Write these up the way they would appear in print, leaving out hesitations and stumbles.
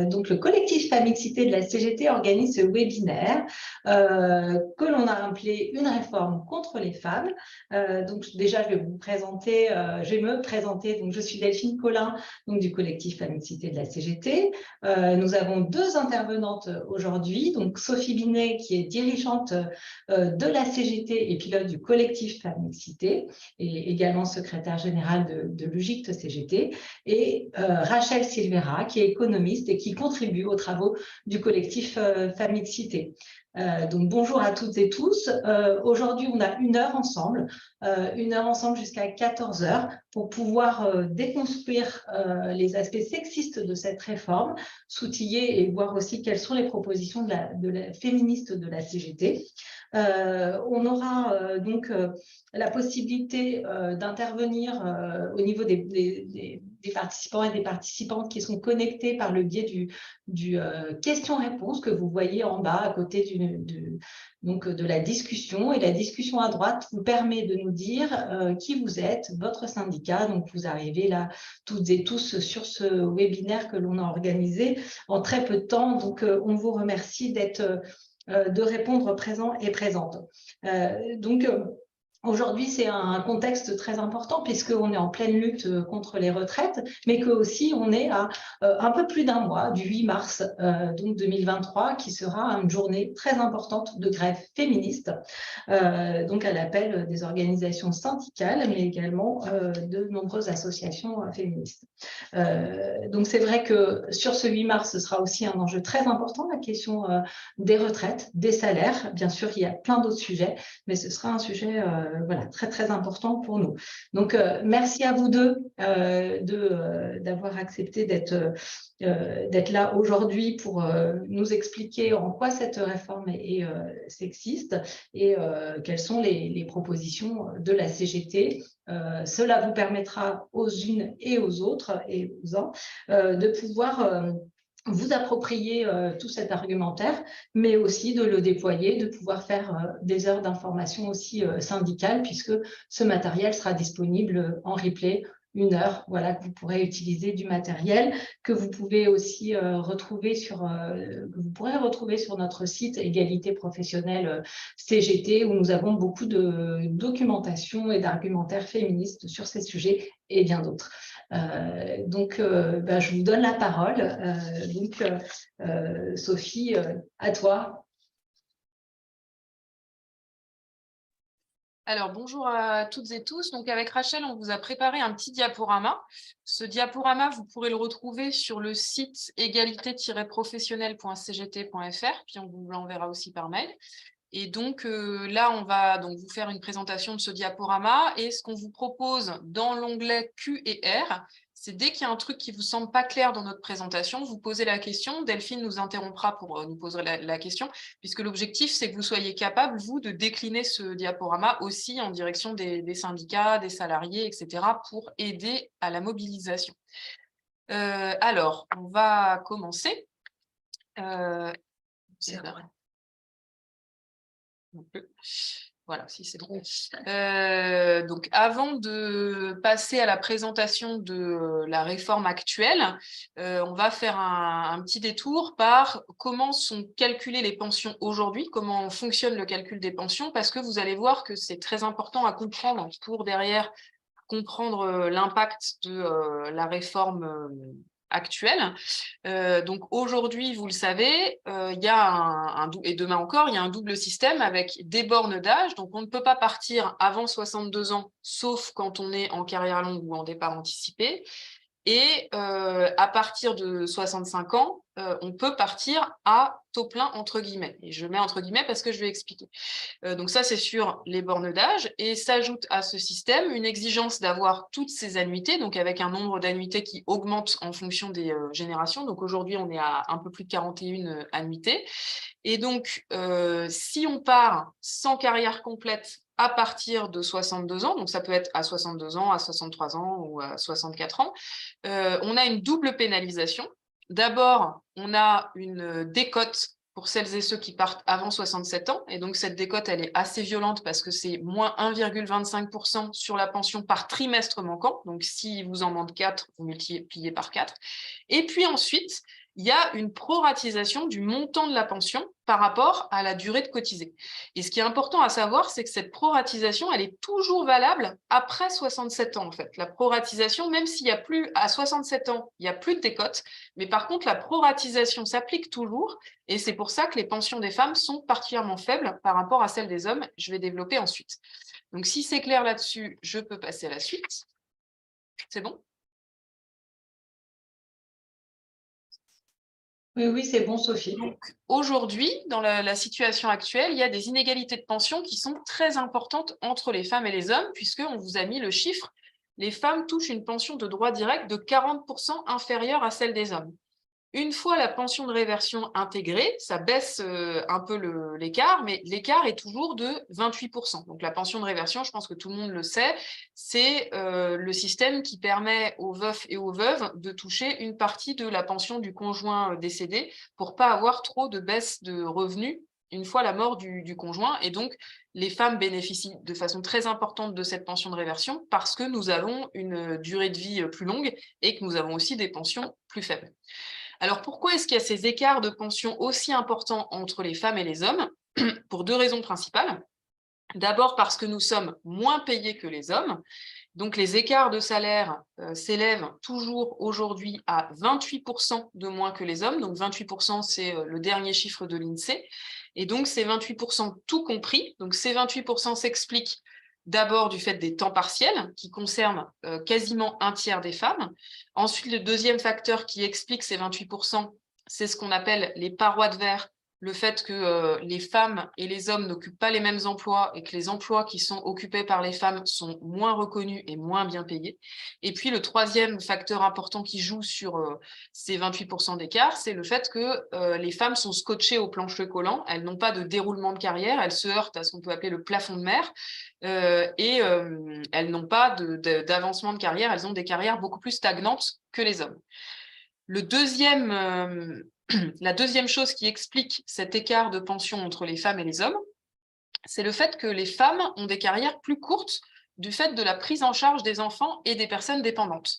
Donc, le collectif Famixité de la CGT organise ce webinaire que l'on a appelé « Une réforme contre les femmes ». Donc, déjà, je vais me présenter. Donc, je suis Delphine Collin, donc, du collectif Famixité de la CGT. Nous avons deux intervenantes aujourd'hui. Donc, Sophie Binet, qui est dirigeante de la CGT et pilote du collectif Famixité, et également secrétaire générale de l'UGICT CGT, et Rachel Silvera, qui est économiste et qui contribue aux travaux du collectif Famixité. Donc, bonjour à toutes et tous. Aujourd'hui, on a une heure ensemble jusqu'à 14 heures pour pouvoir déconstruire les aspects sexistes de cette réforme, s'outiller et voir aussi quelles sont les propositions de la féministe de la CGT. On aura donc la possibilité d'intervenir au niveau des participants et des participantes qui sont connectés par le biais du question-réponse que vous voyez en bas à côté de la discussion. Et la discussion à droite vous permet de nous dire qui vous êtes, votre syndicat. Donc, vous arrivez là toutes et tous sur ce webinaire que l'on a organisé en très peu de temps. Donc, on vous remercie de répondre présent et présente. Aujourd'hui, c'est un contexte très important puisqu'on est en pleine lutte contre les retraites, mais qu'aussi on est à un peu plus d'un mois, du 8 mars donc 2023, qui sera une journée très importante de grève féministe, donc à l'appel des organisations syndicales, mais également de nombreuses associations féministes. Donc c'est vrai que sur ce 8 mars, ce sera aussi un enjeu très important, la question des retraites, des salaires. Bien sûr, il y a plein d'autres sujets, mais ce sera un sujet voilà, très, très important pour nous. Donc, merci à vous deux d'avoir accepté d'être là aujourd'hui pour nous expliquer en quoi cette réforme est sexiste et quelles sont les propositions de la CGT. Cela vous permettra aux unes et aux autres et aux uns de pouvoir vous approprier tout cet argumentaire, mais aussi de le déployer, de pouvoir faire des heures d'information aussi syndicales, puisque ce matériel sera disponible en replay, une heure, voilà, que vous pourrez utiliser du matériel, que vous pouvez aussi retrouver sur notre site Égalité professionnelle CGT, où nous avons beaucoup de documentation et d'argumentaires féministes sur ces sujets et bien d'autres. Je vous donne la parole. Sophie, à toi. Alors, bonjour à toutes et tous. Donc, avec Rachel, on vous a préparé un petit diaporama. Ce diaporama, vous pourrez le retrouver sur le site égalité-professionnelle.cgt.fr, puis on vous l'enverra aussi par mail. Et donc, là, on va donc vous faire une présentation de ce diaporama. Et ce qu'on vous propose dans l'onglet Q et R, c'est dès qu'il y a un truc qui ne vous semble pas clair dans notre présentation, vous posez la question. Delphine nous interrompra pour nous poser la question, puisque l'objectif, c'est que vous soyez capable, vous, de décliner ce diaporama aussi en direction des syndicats, des salariés, etc., pour aider à la mobilisation. Alors, on va commencer. Voilà, si c'est bon. Donc, avant de passer à la présentation de la réforme actuelle, on va faire un petit détour par comment sont calculées les pensions aujourd'hui, comment fonctionne le calcul des pensions, parce que vous allez voir que c'est très important à comprendre pour derrière comprendre l'impact de la réforme actuelle. Donc aujourd'hui, vous le savez, il y a et demain encore, il y a un double système avec des bornes d'âge. Donc on ne peut pas partir avant 62 ans, sauf quand on est en carrière longue ou en départ anticipé. Et à partir de 65 ans, on peut partir à taux plein, entre guillemets. Et je mets entre guillemets parce que je vais expliquer. Donc ça, c'est sur les bornes d'âge. Et s'ajoute à ce système une exigence d'avoir toutes ces annuités, donc avec un nombre d'annuités qui augmente en fonction des générations. Donc aujourd'hui, on est à un peu plus de 41 annuités. Et donc, si on part sans carrière complète à partir de 62 ans, donc ça peut être à 62 ans, à 63 ans ou à 64 ans, on a une double pénalisation. D'abord, on a une décote pour celles et ceux qui partent avant 67 ans. Et donc, cette décote, elle est assez violente parce que c'est moins 1,25% sur la pension par trimestre manquant. Donc, si vous en manque 4, vous multipliez par 4. Et puis ensuite, il y a une proratisation du montant de la pension par rapport à la durée de cotisée. Et ce qui est important à savoir, c'est que cette proratisation, elle est toujours valable après 67 ans, en fait. La proratisation, même s'il n'y a plus, à 67 ans, il n'y a plus de décote, mais par contre, la proratisation s'applique toujours, et c'est pour ça que les pensions des femmes sont particulièrement faibles par rapport à celles des hommes. Je vais développer ensuite. Donc, si c'est clair là-dessus, je peux passer à la suite. C'est bon ? Oui, oui, c'est bon, Sophie. Donc, aujourd'hui, dans la situation actuelle, il y a des inégalités de pension qui sont très importantes entre les femmes et les hommes, puisqu'on vous a mis le chiffre, les femmes touchent une pension de droit direct de 40% inférieure à celle des hommes. Une fois la pension de réversion intégrée, ça baisse un peu l'écart, mais l'écart est toujours de 28%. Donc la pension de réversion, je pense que tout le monde le sait, c'est le système qui permet aux veufs et aux veuves de toucher une partie de la pension du conjoint décédé pour pas avoir trop de baisse de revenus une fois la mort du conjoint. Et donc, les femmes bénéficient de façon très importante de cette pension de réversion parce que nous avons une durée de vie plus longue et que nous avons aussi des pensions plus faibles. Alors, pourquoi est-ce qu'il y a ces écarts de pension aussi importants entre les femmes et les hommes? Pour deux raisons principales. D'abord parce que nous sommes moins payés que les hommes. Donc, les écarts de salaire s'élèvent toujours aujourd'hui à 28% de moins que les hommes. Donc, 28%, c'est le dernier chiffre de l'INSEE. Et donc, ces 28% tout compris. Donc, ces 28% s'expliquent d'abord du fait des temps partiels, qui concernent quasiment un tiers des femmes. Ensuite, le deuxième facteur qui explique ces 28%, c'est ce qu'on appelle les parois de verre, le fait que les femmes et les hommes n'occupent pas les mêmes emplois et que les emplois qui sont occupés par les femmes sont moins reconnus et moins bien payés. Et puis, le troisième facteur important qui joue sur ces 28% d'écart, c'est le fait que les femmes sont scotchées au plancher collant, elles n'ont pas de déroulement de carrière, elles se heurtent à ce qu'on peut appeler le plafond de verre, et elles n'ont pas d'avancement de carrière, elles ont des carrières beaucoup plus stagnantes que les hommes. La deuxième chose qui explique cet écart de pension entre les femmes et les hommes, c'est le fait que les femmes ont des carrières plus courtes du fait de la prise en charge des enfants et des personnes dépendantes.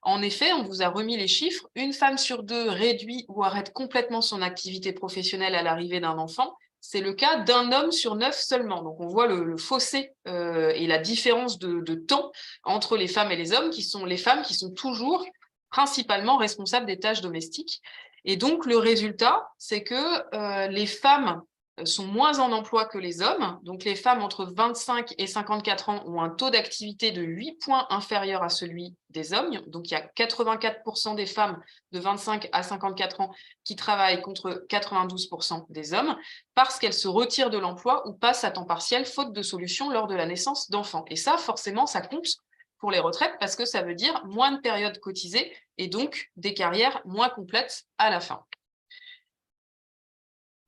En effet, on vous a remis les chiffres, une femme sur deux réduit ou arrête complètement son activité professionnelle à l'arrivée d'un enfant. C'est le cas d'un homme sur 9 seulement. Donc, on voit le fossé et la différence de temps entre les femmes et les hommes, qui sont les femmes qui sont toujours principalement responsables des tâches domestiques. Et donc, le résultat, c'est que les femmes sont moins en emploi que les hommes. Donc, les femmes entre 25 et 54 ans ont un taux d'activité de 8 points inférieur à celui des hommes. Donc, il y a 84% des femmes de 25 à 54 ans qui travaillent contre 92% des hommes parce qu'elles se retirent de l'emploi ou passent à temps partiel faute de solution lors de la naissance d'enfants. Et ça, forcément, ça compte pour les retraites parce que ça veut dire moins de périodes cotisées et donc des carrières moins complètes à la fin.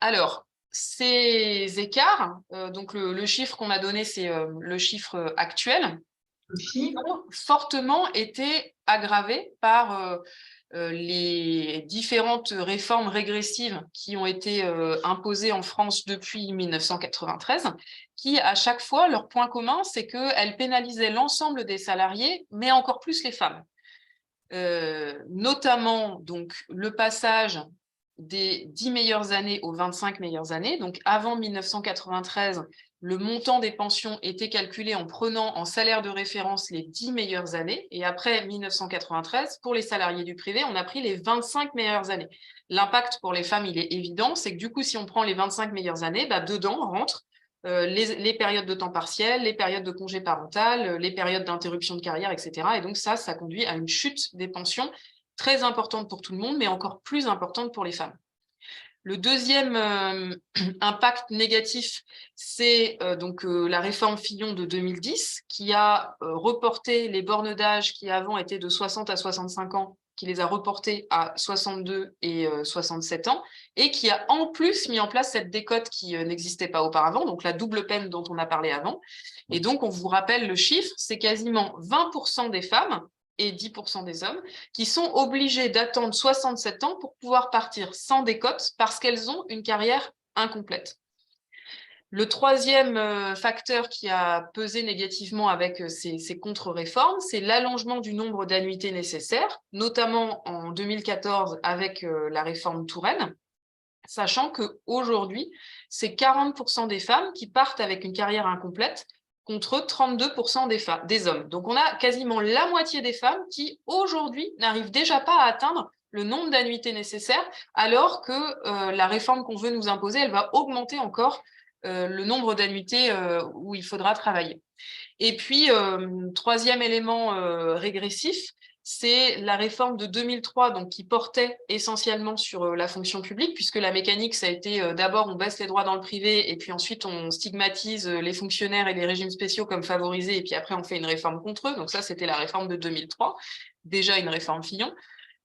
Alors, ces écarts, donc le chiffre qu'on a donné, c'est le chiffre actuel, ont fortement été aggravés par les différentes réformes régressives qui ont été imposées en France depuis 1993, qui, à chaque fois, leur point commun, c'est qu'elles pénalisaient l'ensemble des salariés, mais encore plus les femmes. Notamment, donc, le passage des 10 meilleures années aux 25 meilleures années. Donc, avant 1993, le montant des pensions était calculé en prenant en salaire de référence les 10 meilleures années. Et après 1993, pour les salariés du privé, on a pris les 25 meilleures années. L'impact pour les femmes, il est évident. C'est que du coup, si on prend les 25 meilleures années, dedans rentrent les périodes de temps partiel, les périodes de congé parental, les périodes d'interruption de carrière, etc. Et donc, ça conduit à une chute des pensions très importante pour tout le monde, mais encore plus importante pour les femmes. Le deuxième impact négatif, c'est la réforme Fillon de 2010, qui a reporté les bornes d'âge qui avant étaient de 60 à 65 ans, qui les a reportées à 62 et 67 ans, et qui a en plus mis en place cette décote qui n'existait pas auparavant, donc la double peine dont on a parlé avant. Et donc, on vous rappelle le chiffre, c'est quasiment 20% des femmes et 10% des hommes qui sont obligés d'attendre 67 ans pour pouvoir partir sans décote parce qu'elles ont une carrière incomplète. Le troisième facteur qui a pesé négativement avec ces contre-réformes, c'est l'allongement du nombre d'annuités nécessaires, notamment en 2014 avec la réforme Touraine, sachant qu'aujourd'hui, c'est 40% des femmes qui partent avec une carrière incomplète contre 32% des hommes. Donc, on a quasiment la moitié des femmes qui, aujourd'hui, n'arrivent déjà pas à atteindre le nombre d'annuités nécessaires, alors que la réforme qu'on veut nous imposer, elle va augmenter encore le nombre d'annuités où il faudra travailler. Et puis, troisième élément régressif, c'est la réforme de 2003, donc, qui portait essentiellement sur la fonction publique, puisque la mécanique, ça a été d'abord on baisse les droits dans le privé, et puis ensuite on stigmatise les fonctionnaires et les régimes spéciaux comme favorisés, et puis après on fait une réforme contre eux. Donc ça, c'était la réforme de 2003, déjà une réforme Fillon.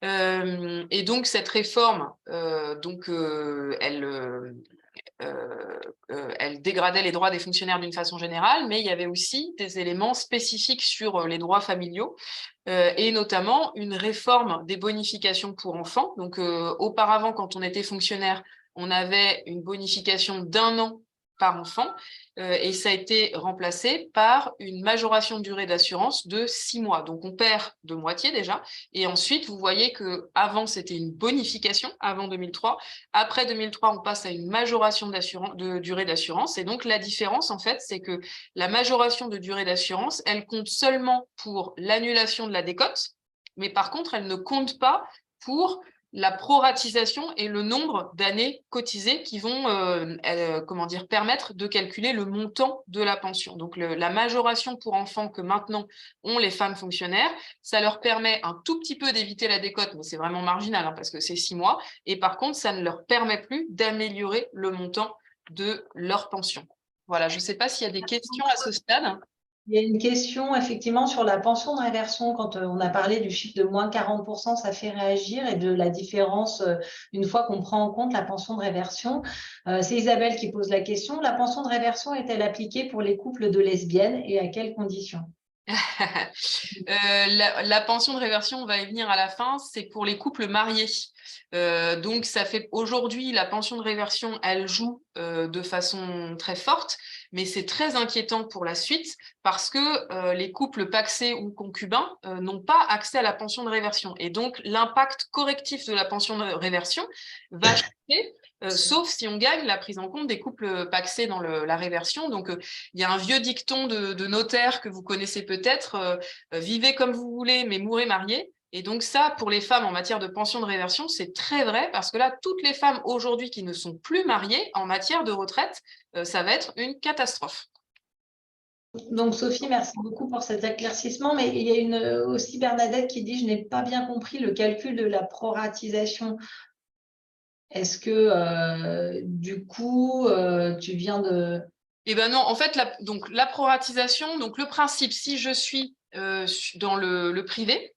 Et donc cette réforme, elle dégradait les droits des fonctionnaires d'une façon générale, mais il y avait aussi des éléments spécifiques sur les droits familiaux, et notamment une réforme des bonifications pour enfants. Donc, auparavant, quand on était fonctionnaire, on avait une bonification d'1 an par enfant, et ça a été remplacé par une majoration de durée d'assurance de 6 mois. Donc, on perd de moitié déjà. Et ensuite, vous voyez qu'avant, c'était une bonification, avant 2003. Après 2003, on passe à une majoration de durée d'assurance. Et donc, la différence, en fait, c'est que la majoration de durée d'assurance, elle compte seulement pour l'annulation de la décote, mais par contre, elle ne compte pas pour la proratisation et le nombre d'années cotisées qui vont permettre de calculer le montant de la pension. Donc, la majoration pour enfants que maintenant ont les femmes fonctionnaires, ça leur permet un tout petit peu d'éviter la décote, mais c'est vraiment marginal hein, parce que c'est 6 mois. Et par contre, ça ne leur permet plus d'améliorer le montant de leur pension. Voilà, je ne sais pas s'il y a des questions à ce stade. Il y a une question effectivement sur la pension de réversion. Quand on a parlé du chiffre de moins 40%, ça fait réagir, et de la différence une fois qu'on prend en compte la pension de réversion. C'est Isabelle qui pose la question. La pension de réversion est-elle appliquée pour les couples de lesbiennes et à quelles conditions? La pension de réversion, on va y venir à la fin, c'est pour les couples mariés. Donc, ça fait aujourd'hui, la pension de réversion, elle joue de façon très forte, mais c'est très inquiétant pour la suite parce que les couples pacsés ou concubins n'ont pas accès à la pension de réversion. Et donc, l'impact correctif de la pension de réversion va changer, sauf si on gagne la prise en compte des couples pacsés dans la réversion. Donc, il y a un vieux dicton de notaire que vous connaissez peut-être, vivez comme vous voulez, mais mourrez mariés. Et donc ça, pour les femmes en matière de pension de réversion, c'est très vrai parce que là, toutes les femmes aujourd'hui qui ne sont plus mariées en matière de retraite, ça va être une catastrophe. Donc Sophie, merci beaucoup pour cet éclaircissement, mais il y a aussi Bernadette qui dit « Je n'ai pas bien compris le calcul de la proratisation ». Est-ce que du coup, tu viens de… Eh bien non, en fait, la proratisation, donc le principe, si je suis dans le privé,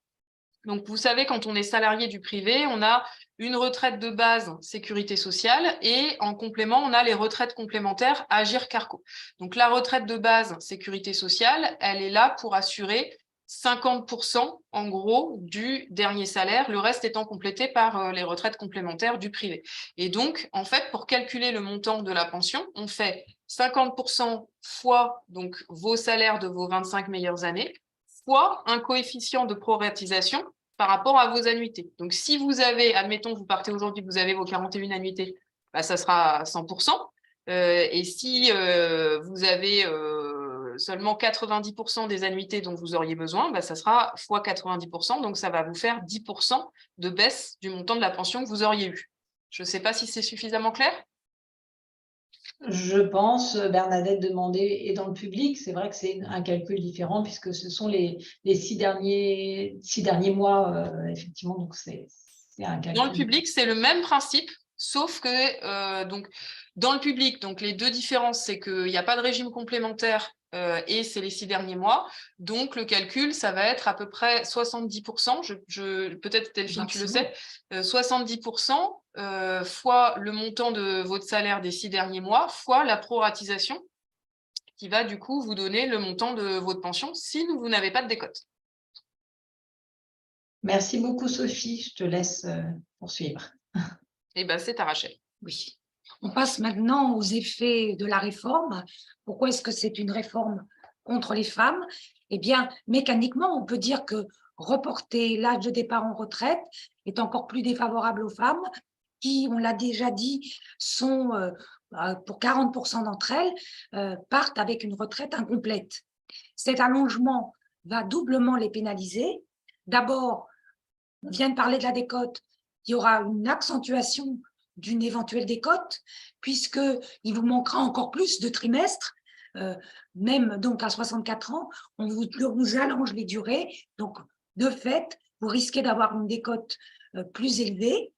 donc, vous savez, quand on est salarié du privé, on a une retraite de base sécurité sociale et en complément, on a les retraites complémentaires Agir Carco. Donc, la retraite de base sécurité sociale, elle est là pour assurer 50% en gros du dernier salaire, le reste étant complété par les retraites complémentaires du privé. Et donc, en fait, pour calculer le montant de la pension, on fait 50% fois donc, vos salaires de vos 25 meilleures années, fois un coefficient de proratisation par rapport à vos annuités. Donc, si vous avez, admettons, vous partez aujourd'hui, vous avez vos 41 annuités, bah, ça sera 100%. Et si vous avez seulement 90% des annuités dont vous auriez besoin, bah, ça sera fois 90%. Donc, ça va vous faire 10% de baisse du montant de la pension que vous auriez eu. Je ne sais pas si c'est suffisamment clair. Je pense, Bernadette demandait, et dans le public, c'est vrai que c'est un calcul différent puisque ce sont les 6 derniers mois, effectivement, donc c'est un calcul. Dans le public, c'est le même principe, sauf que donc, dans le public, donc, les deux différences, c'est qu'il n'y a pas de régime complémentaire et c'est les 6 derniers mois. Donc, le calcul, ça va être à peu près 70%. Peut-être, Delphine, tu le sais, 70% fois le montant de votre salaire des 6 derniers mois, fois la proratisation, qui va du coup vous donner le montant de votre pension si vous n'avez pas de décote. Merci beaucoup, Sophie. Je te laisse poursuivre. Eh bien, c'est à Rachel. Oui. On passe maintenant aux effets de la réforme. Pourquoi est-ce que c'est une réforme contre les femmes? Eh bien, mécaniquement, on peut dire que reporter l'âge de départ en retraite est encore plus défavorable aux femmes qui, on l'a déjà dit, sont, pour 40% d'entre elles, partent avec une retraite incomplète. Cet allongement va doublement les pénaliser. D'abord, on vient de parler de la décote, il y aura une accentuation d'une éventuelle décote, puisqu'il vous manquera encore plus de trimestres, même donc à 64 ans, on vous allonge les durées, donc de fait, vous risquez d'avoir une décote plus élevée,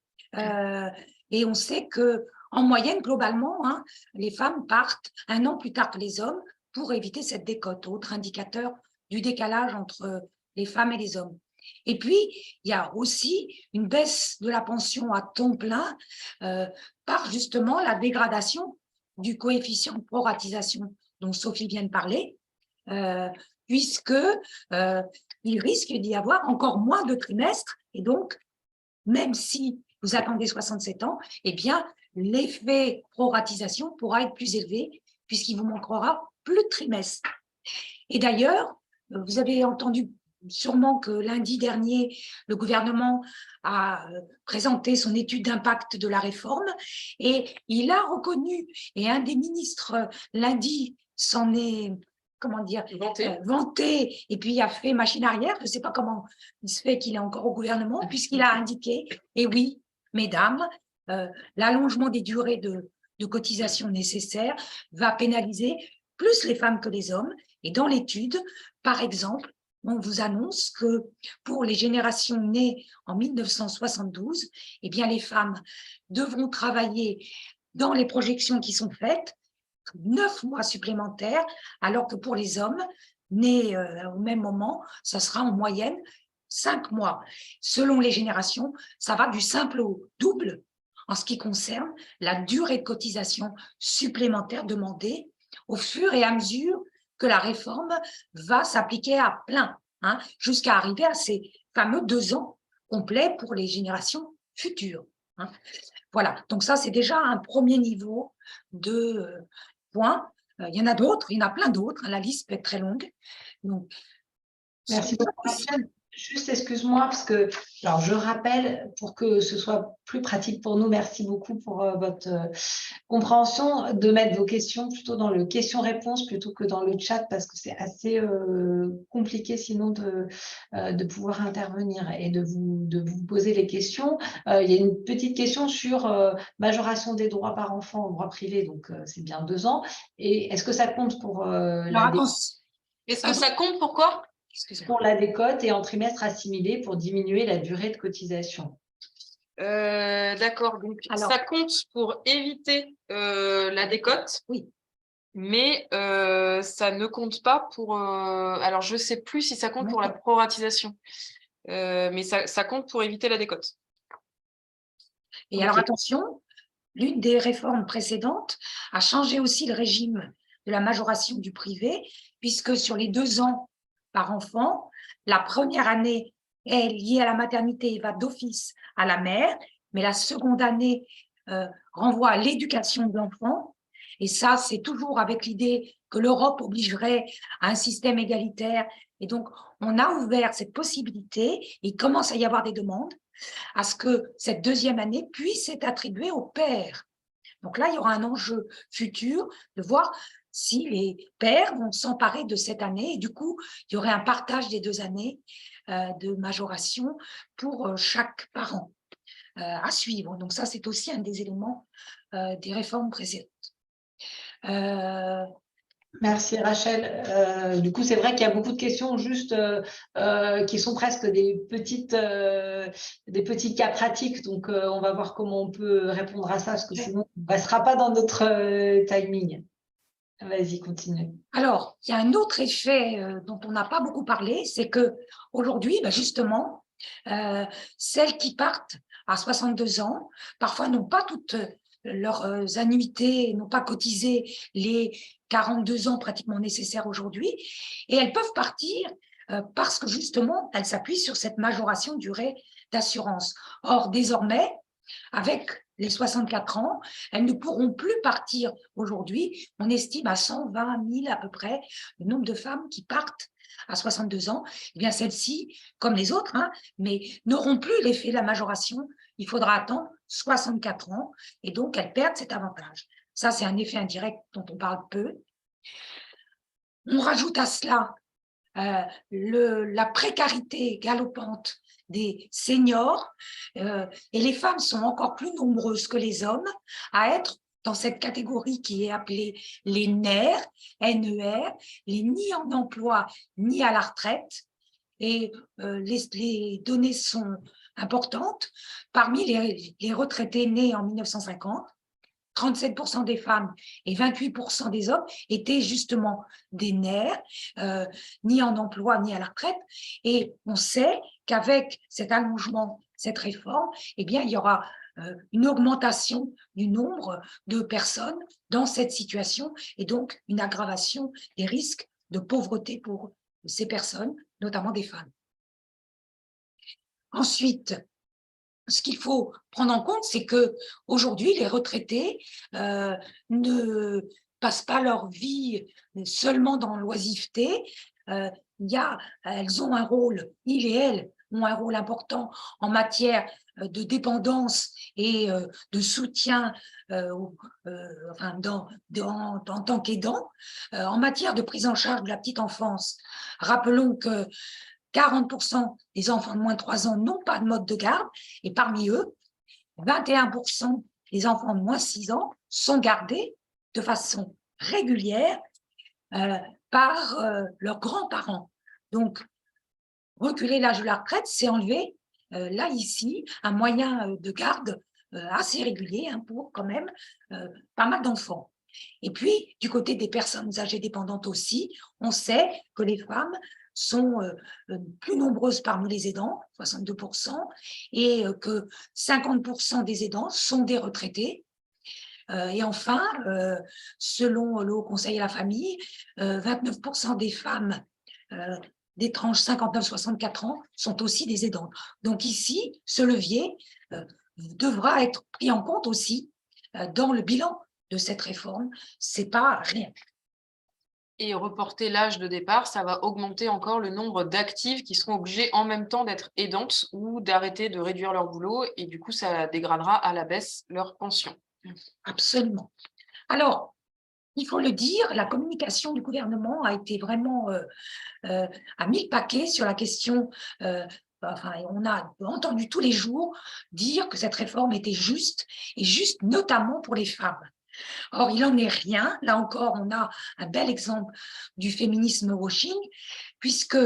et on sait que en moyenne, globalement, hein, les femmes partent 1 an plus tard que les hommes pour éviter cette décote, autre indicateur du décalage entre les femmes et les hommes. Et puis, il y a aussi une baisse de la pension à temps plein par justement la dégradation du coefficient de proratisation dont Sophie vient de parler, puisqu'il risque d'y avoir encore moins de trimestres. Et donc, même si vous attendez 67 ans, eh bien, l'effet proratisation pourra être plus élevé puisqu'il vous manquera plus de trimestres. Et d'ailleurs, vous avez entendu sûrement que lundi dernier, le gouvernement a présenté son étude d'impact de la réforme et il a reconnu, et un des ministres lundi s'en est, comment dire, vanté, et puis a fait machine arrière. Je ne sais pas comment il se fait qu'il est encore au gouvernement, puisqu'il a indiqué, et oui, mesdames, l'allongement des durées de cotisation nécessaires va pénaliser plus les femmes que les hommes. Et dans l'étude, par exemple, on vous annonce que pour les générations nées en 1972, eh bien, les femmes devront travailler dans les projections qui sont faites 9 mois supplémentaires, alors que pour les hommes nés au même moment, ça sera en moyenne 5 mois. Selon les générations, ça va du simple au double en ce qui concerne la durée de cotisation supplémentaire demandée au fur et à mesure que la réforme va s'appliquer à plein, hein, jusqu'à arriver à ces fameux 2 ans complets pour les générations futures. Hein. Voilà, donc ça, c'est déjà un premier niveau de points. Il y en a d'autres, il y en a plein d'autres, la liste peut être très longue. Donc, merci beaucoup, Rachel. Juste, excuse-moi, parce que alors, je rappelle, pour que ce soit plus pratique pour nous, merci beaucoup pour votre compréhension, de mettre vos questions plutôt dans le question-réponse plutôt que dans le chat, parce que c'est assez compliqué sinon de pouvoir intervenir et de vous poser les questions. Il y a une petite question sur majoration des droits par enfant au droit privé, donc c'est bien 2 ans. Et est-ce que ça compte pour la décote? Est-ce que ça compte pour quoi? Pour la décote et en trimestre assimilé pour diminuer la durée de cotisation. D'accord, donc alors, ça compte pour éviter la décote, oui. Mais ça ne compte pas pour... alors, je ne sais plus si ça compte pour la proratisation, mais ça compte pour éviter la décote. Et alors, attention, l'une des réformes précédentes a changé aussi le régime de la majoration du privé, puisque sur les 2 ans par enfant, la première année est liée à la maternité et va d'office à la mère, mais la seconde année renvoie à l'éducation de l'enfant. Et ça, c'est toujours avec l'idée que l'Europe obligerait à un système égalitaire. Et donc, on a ouvert cette possibilité, il commence à y avoir des demandes, à ce que cette deuxième année puisse être attribuée au père. Donc là, il y aura un enjeu futur de voir si les pères vont s'emparer de cette année. Et du coup, il y aurait un partage des 2 années de majoration pour chaque parent à suivre. Donc ça, c'est aussi un des éléments des réformes précédentes. Merci Rachel. Du coup, c'est vrai qu'il y a beaucoup de questions juste qui sont presque des petits cas pratiques. Donc, on va voir comment on peut répondre à ça, parce que sinon, on ne passera pas dans notre timing. Vas-y, continue. Alors, il y a un autre effet dont on n'a pas beaucoup parlé, c'est qu'aujourd'hui, justement, celles qui partent à 62 ans, parfois n'ont pas toutes leurs annuités, n'ont pas cotisé les 42 ans pratiquement nécessaires aujourd'hui, et elles peuvent partir parce que justement, elles s'appuient sur cette majoration durée d'assurance. Or, désormais, Avec les 64 ans, elles ne pourront plus partir aujourd'hui. On estime à 120 000 à peu près le nombre de femmes qui partent à 62 ans. Eh bien, celles-ci, comme les autres, hein, mais n'auront plus l'effet de la majoration. Il faudra attendre 64 ans et donc elles perdent cet avantage. Ça, c'est un effet indirect dont on parle peu. On rajoute à cela la précarité galopante des seniors, et les femmes sont encore plus nombreuses que les hommes à être dans cette catégorie qui est appelée les NER, NER, les ni en emploi ni à la retraite. Et les données sont importantes. Parmi les retraités nés en 1950, 37% des femmes et 28% des hommes étaient justement des NER, ni en emploi ni à la retraite. Et on sait qu'avec cet allongement, cette réforme, eh bien, il y aura une augmentation du nombre de personnes dans cette situation et donc une aggravation des risques de pauvreté pour ces personnes, notamment des femmes. Ensuite, ce qu'il faut prendre en compte, c'est qu'aujourd'hui, les retraités ne passent pas leur vie seulement dans l'oisiveté. Elles ont un rôle, il et elles ont un rôle important en matière de dépendance et de soutien en tant qu'aidant. En matière de prise en charge de la petite enfance, rappelons que 40% des enfants de moins de 3 ans n'ont pas de mode de garde, et parmi eux, 21% des enfants de moins de 6 ans sont gardés de façon régulière par leurs grands-parents. Donc, reculer l'âge de la retraite, c'est enlever, là, ici, un moyen de garde assez régulier pour quand même pas mal d'enfants. Et puis, du côté des personnes âgées dépendantes aussi, on sait que les femmes sont plus nombreuses parmi les aidants, 62%, et que 50% des aidants sont des retraités. Et enfin, selon le Haut Conseil à la famille, 29% des femmes des tranches 59-64 ans sont aussi des aidantes. Donc ici, ce levier devra être pris en compte aussi dans le bilan de cette réforme. Ce n'est pas rien. Et reporter l'âge de départ, ça va augmenter encore le nombre d'actives qui seront obligées en même temps d'être aidantes ou d'arrêter de réduire leur boulot. Et du coup, ça dégradera à la baisse leur pension. Absolument. Alors, il faut le dire, la communication du gouvernement a été vraiment a mis le paquet sur la question. On a entendu tous les jours dire que cette réforme était juste, et juste notamment pour les femmes. Or, il n'en est rien. Là encore, on a un bel exemple du féminisme washing, puisque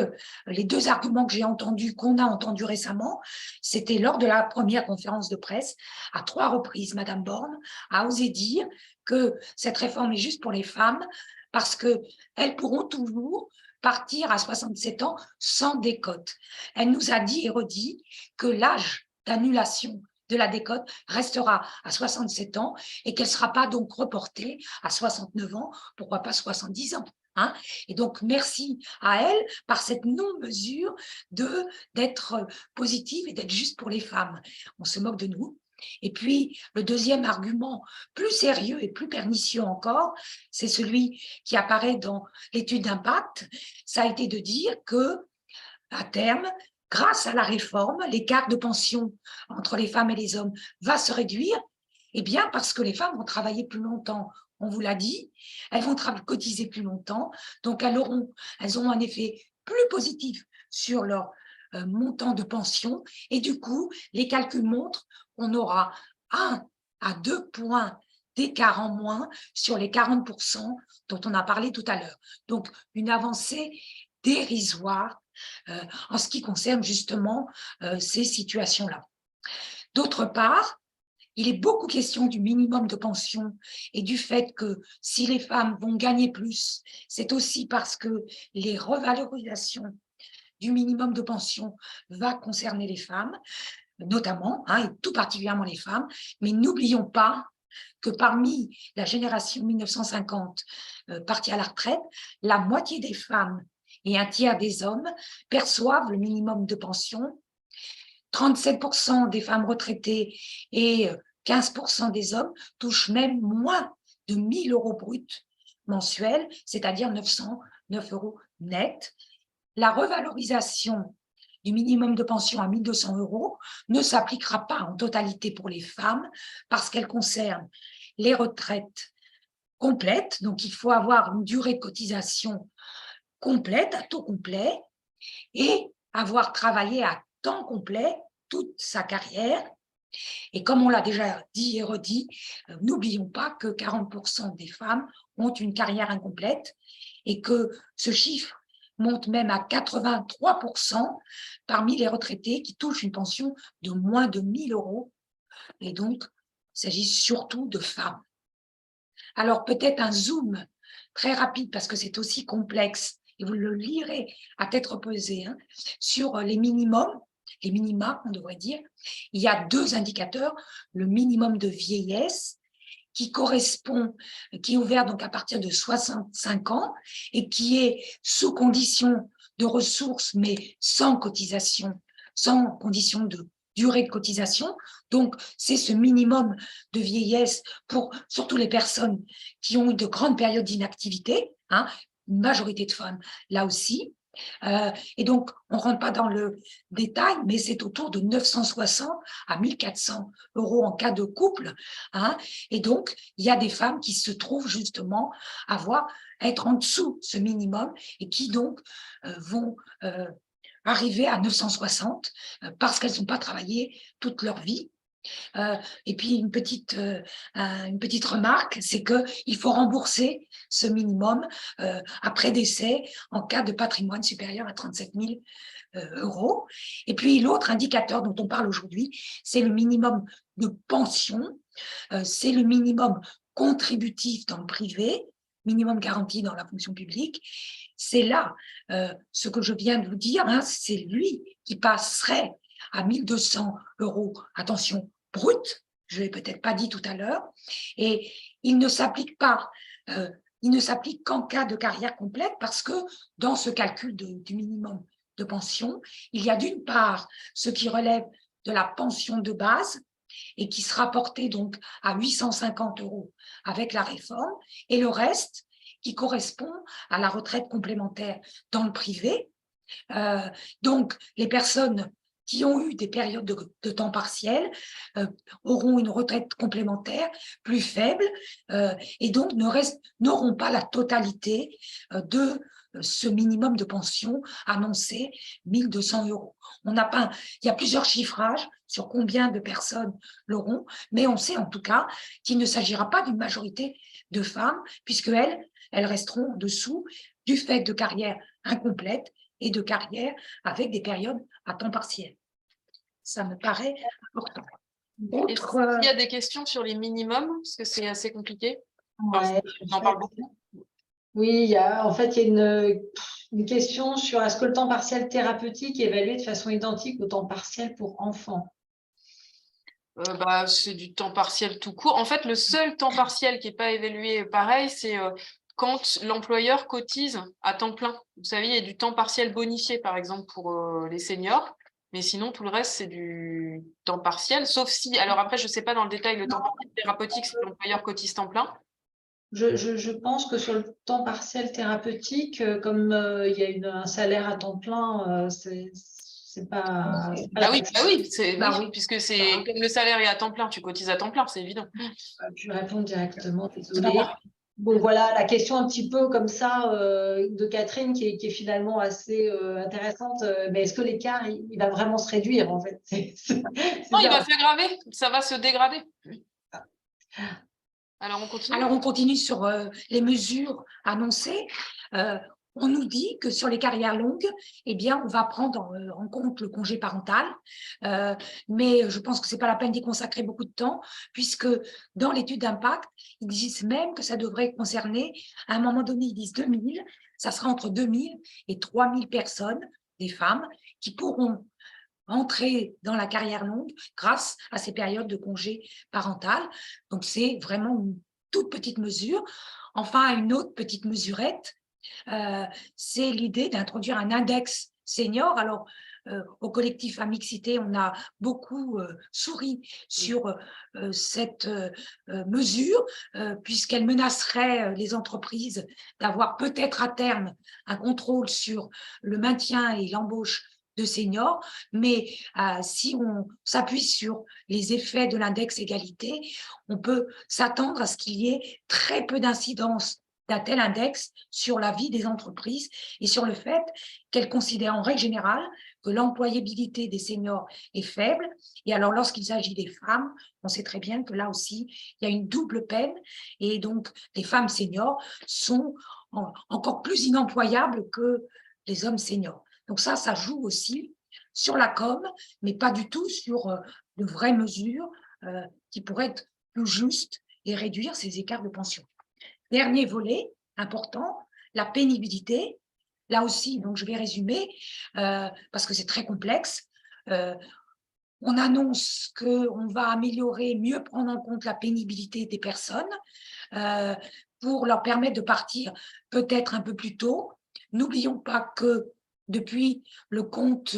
les deux arguments que j'ai entendus, qu'on a entendus récemment, c'était lors de la première conférence de presse, à 3 reprises, Madame Borne a osé dire que cette réforme est juste pour les femmes, parce qu'elles pourront toujours partir à 67 ans sans décote. Elle nous a dit et redit que l'âge d'annulation de la décote restera à 67 ans et qu'elle ne sera pas donc reportée à 69 ans, pourquoi pas 70 ans. Et donc, merci à elle par cette non-mesure d'être positive et d'être juste pour les femmes. On se moque de nous. Et puis, le deuxième argument, plus sérieux et plus pernicieux encore, c'est celui qui apparaît dans l'étude d'impact. Ça a été de dire que, à terme, grâce à la réforme, l'écart de pension entre les femmes et les hommes va se réduire, eh bien parce que les femmes vont travailler plus longtemps. On vous l'a dit, elles vont cotiser plus longtemps, donc elles auront un effet plus positif sur leur montant de pension, et du coup, les calculs montrent qu'on aura 1 à 2 points d'écart en moins sur les 40% dont on a parlé tout à l'heure. Donc, une avancée dérisoire en ce qui concerne justement ces situations-là. D'autre part, il est beaucoup question du minimum de pension et du fait que si les femmes vont gagner plus, c'est aussi parce que les revalorisations du minimum de pension va concerner les femmes, notamment, et tout particulièrement les femmes, mais n'oublions pas que parmi la génération 1950 partie à la retraite, la moitié des femmes et un tiers des hommes perçoivent le minimum de pension. 37% des femmes retraitées et 15% des hommes touchent même moins de 1 000 € bruts mensuels, c'est-à-dire 909 € net. La revalorisation du minimum de pension à 1 200 € ne s'appliquera pas en totalité pour les femmes parce qu'elle concerne les retraites complètes. Donc, il faut avoir une durée de cotisation complète, à taux complet, et avoir travaillé à temps complet toute sa carrière. Et comme on l'a déjà dit et redit, n'oublions pas que 40% des femmes ont une carrière incomplète et que ce chiffre monte même à 83% parmi les retraités qui touchent une pension de moins de 1 000 €. Et donc, il s'agit surtout de femmes. Alors, peut-être un zoom très rapide, parce que c'est aussi complexe, et vous le lirez à tête reposée, hein, sur les minimums, les minima, on devrait dire. Il y a 2 indicateurs, le minimum de vieillesse, qui correspond, qui est ouvert donc à partir de 65 ans et qui est sous condition de ressources, mais sans cotisation, sans condition de durée de cotisation. Donc, c'est ce minimum de vieillesse pour surtout les personnes qui ont eu de grandes périodes d'inactivité, hein, une majorité de femmes là aussi. Et donc, on ne rentre pas dans le détail, mais c'est autour de 960 à 1 400 € en cas de couple, hein. Et donc, il y a des femmes qui se trouvent justement être en dessous ce minimum et qui donc vont arriver à 960 parce qu'elles n'ont pas travaillé toute leur vie. Et puis, une petite remarque, c'est qu'il faut rembourser ce minimum après décès en cas de patrimoine supérieur à 37 000 €. Et puis, l'autre indicateur dont on parle aujourd'hui, c'est le minimum de pension. C'est le minimum contributif dans le privé, minimum garanti dans la fonction publique. C'est là ce que je viens de vous dire, hein, c'est lui qui passerait à 1 200 €, attention, brut, je ne l'ai peut-être pas dit tout à l'heure, et il ne s'applique pas, il ne s'applique qu'en cas de carrière complète parce que dans ce calcul du minimum de pension, il y a d'une part ce qui relève de la pension de base et qui sera porté donc à 850 € avec la réforme, et le reste qui correspond à la retraite complémentaire dans le privé. Donc, les personnes qui ont eu des périodes de temps partiel auront une retraite complémentaire plus faible et donc n'auront pas la totalité de ce minimum de pension annoncé, 1 200 €. Il y a plusieurs chiffrages sur combien de personnes l'auront, mais on sait en tout cas qu'il ne s'agira pas d'une majorité de femmes, puisqu'elles resteront en dessous du fait de carrières incomplètes et de carrières avec des périodes à temps partiel. Ça me paraît important. Il y a des questions sur les minimums, parce que c'est assez compliqué. Ouais, on en parle beaucoup. Oui, il y a une question sur est-ce que le temps partiel thérapeutique est évalué de façon identique au temps partiel pour enfants? C'est du temps partiel tout court. En fait, le seul temps partiel qui n'est pas évalué pareil, c'est quand l'employeur cotise à temps plein. Vous savez, il y a du temps partiel bonifié, par exemple, pour les seniors. Mais sinon, tout le reste, c'est du temps partiel. Sauf si, alors après, je ne sais pas dans le détail, le temps partiel thérapeutique, c'est l'employeur cotise temps plein. Je pense que sur le temps partiel thérapeutique, comme il y a un salaire à temps plein, c'est pas Ah oui, oui, puisque c'est comme le salaire est à temps plein, tu cotises à temps plein, c'est évident. Je réponds directement, désolée. Bon, voilà, la question un petit peu comme ça de Catherine qui est finalement assez intéressante. Mais est-ce que l'écart, il va vraiment se réduire en fait? Non, il va s'aggraver, ça va se dégrader. Alors, on continue sur les mesures annoncées. On nous dit que sur les carrières longues, eh bien, on va prendre en compte le congé parental, mais je pense que ce n'est pas la peine d'y consacrer beaucoup de temps, puisque dans l'étude d'impact, ils disent même que ça devrait concerner, à un moment donné, ils disent 2000, ça sera entre 2000 et 3000 personnes, des femmes, qui pourront entrer dans la carrière longue grâce à ces périodes de congé parental. Donc, c'est vraiment une toute petite mesure. Enfin, une autre petite mesurette, c'est l'idée d'introduire un index senior. Alors, au collectif à mixité, on a beaucoup souri sur cette mesure, puisqu'elle menacerait les entreprises d'avoir peut-être à terme un contrôle sur le maintien et l'embauche de seniors, mais si on s'appuie sur les effets de l'index égalité, on peut s'attendre à ce qu'il y ait très peu d'incidence d'un tel index sur la vie des entreprises et sur le fait qu'elles considèrent en règle générale que l'employabilité des seniors est faible. Et alors, lorsqu'il s'agit des femmes, on sait très bien que là aussi, il y a une double peine. Et donc, les femmes seniors sont encore plus inemployables que les hommes seniors. Donc ça joue aussi sur la com, mais pas du tout sur de vraies mesures qui pourraient être plus justes et réduire ces écarts de pension. Dernier volet important, la pénibilité. Là aussi, donc je vais résumer parce que c'est très complexe. On annonce qu'on va améliorer, mieux prendre en compte la pénibilité des personnes pour leur permettre de partir peut-être un peu plus tôt. N'oublions pas que depuis le compte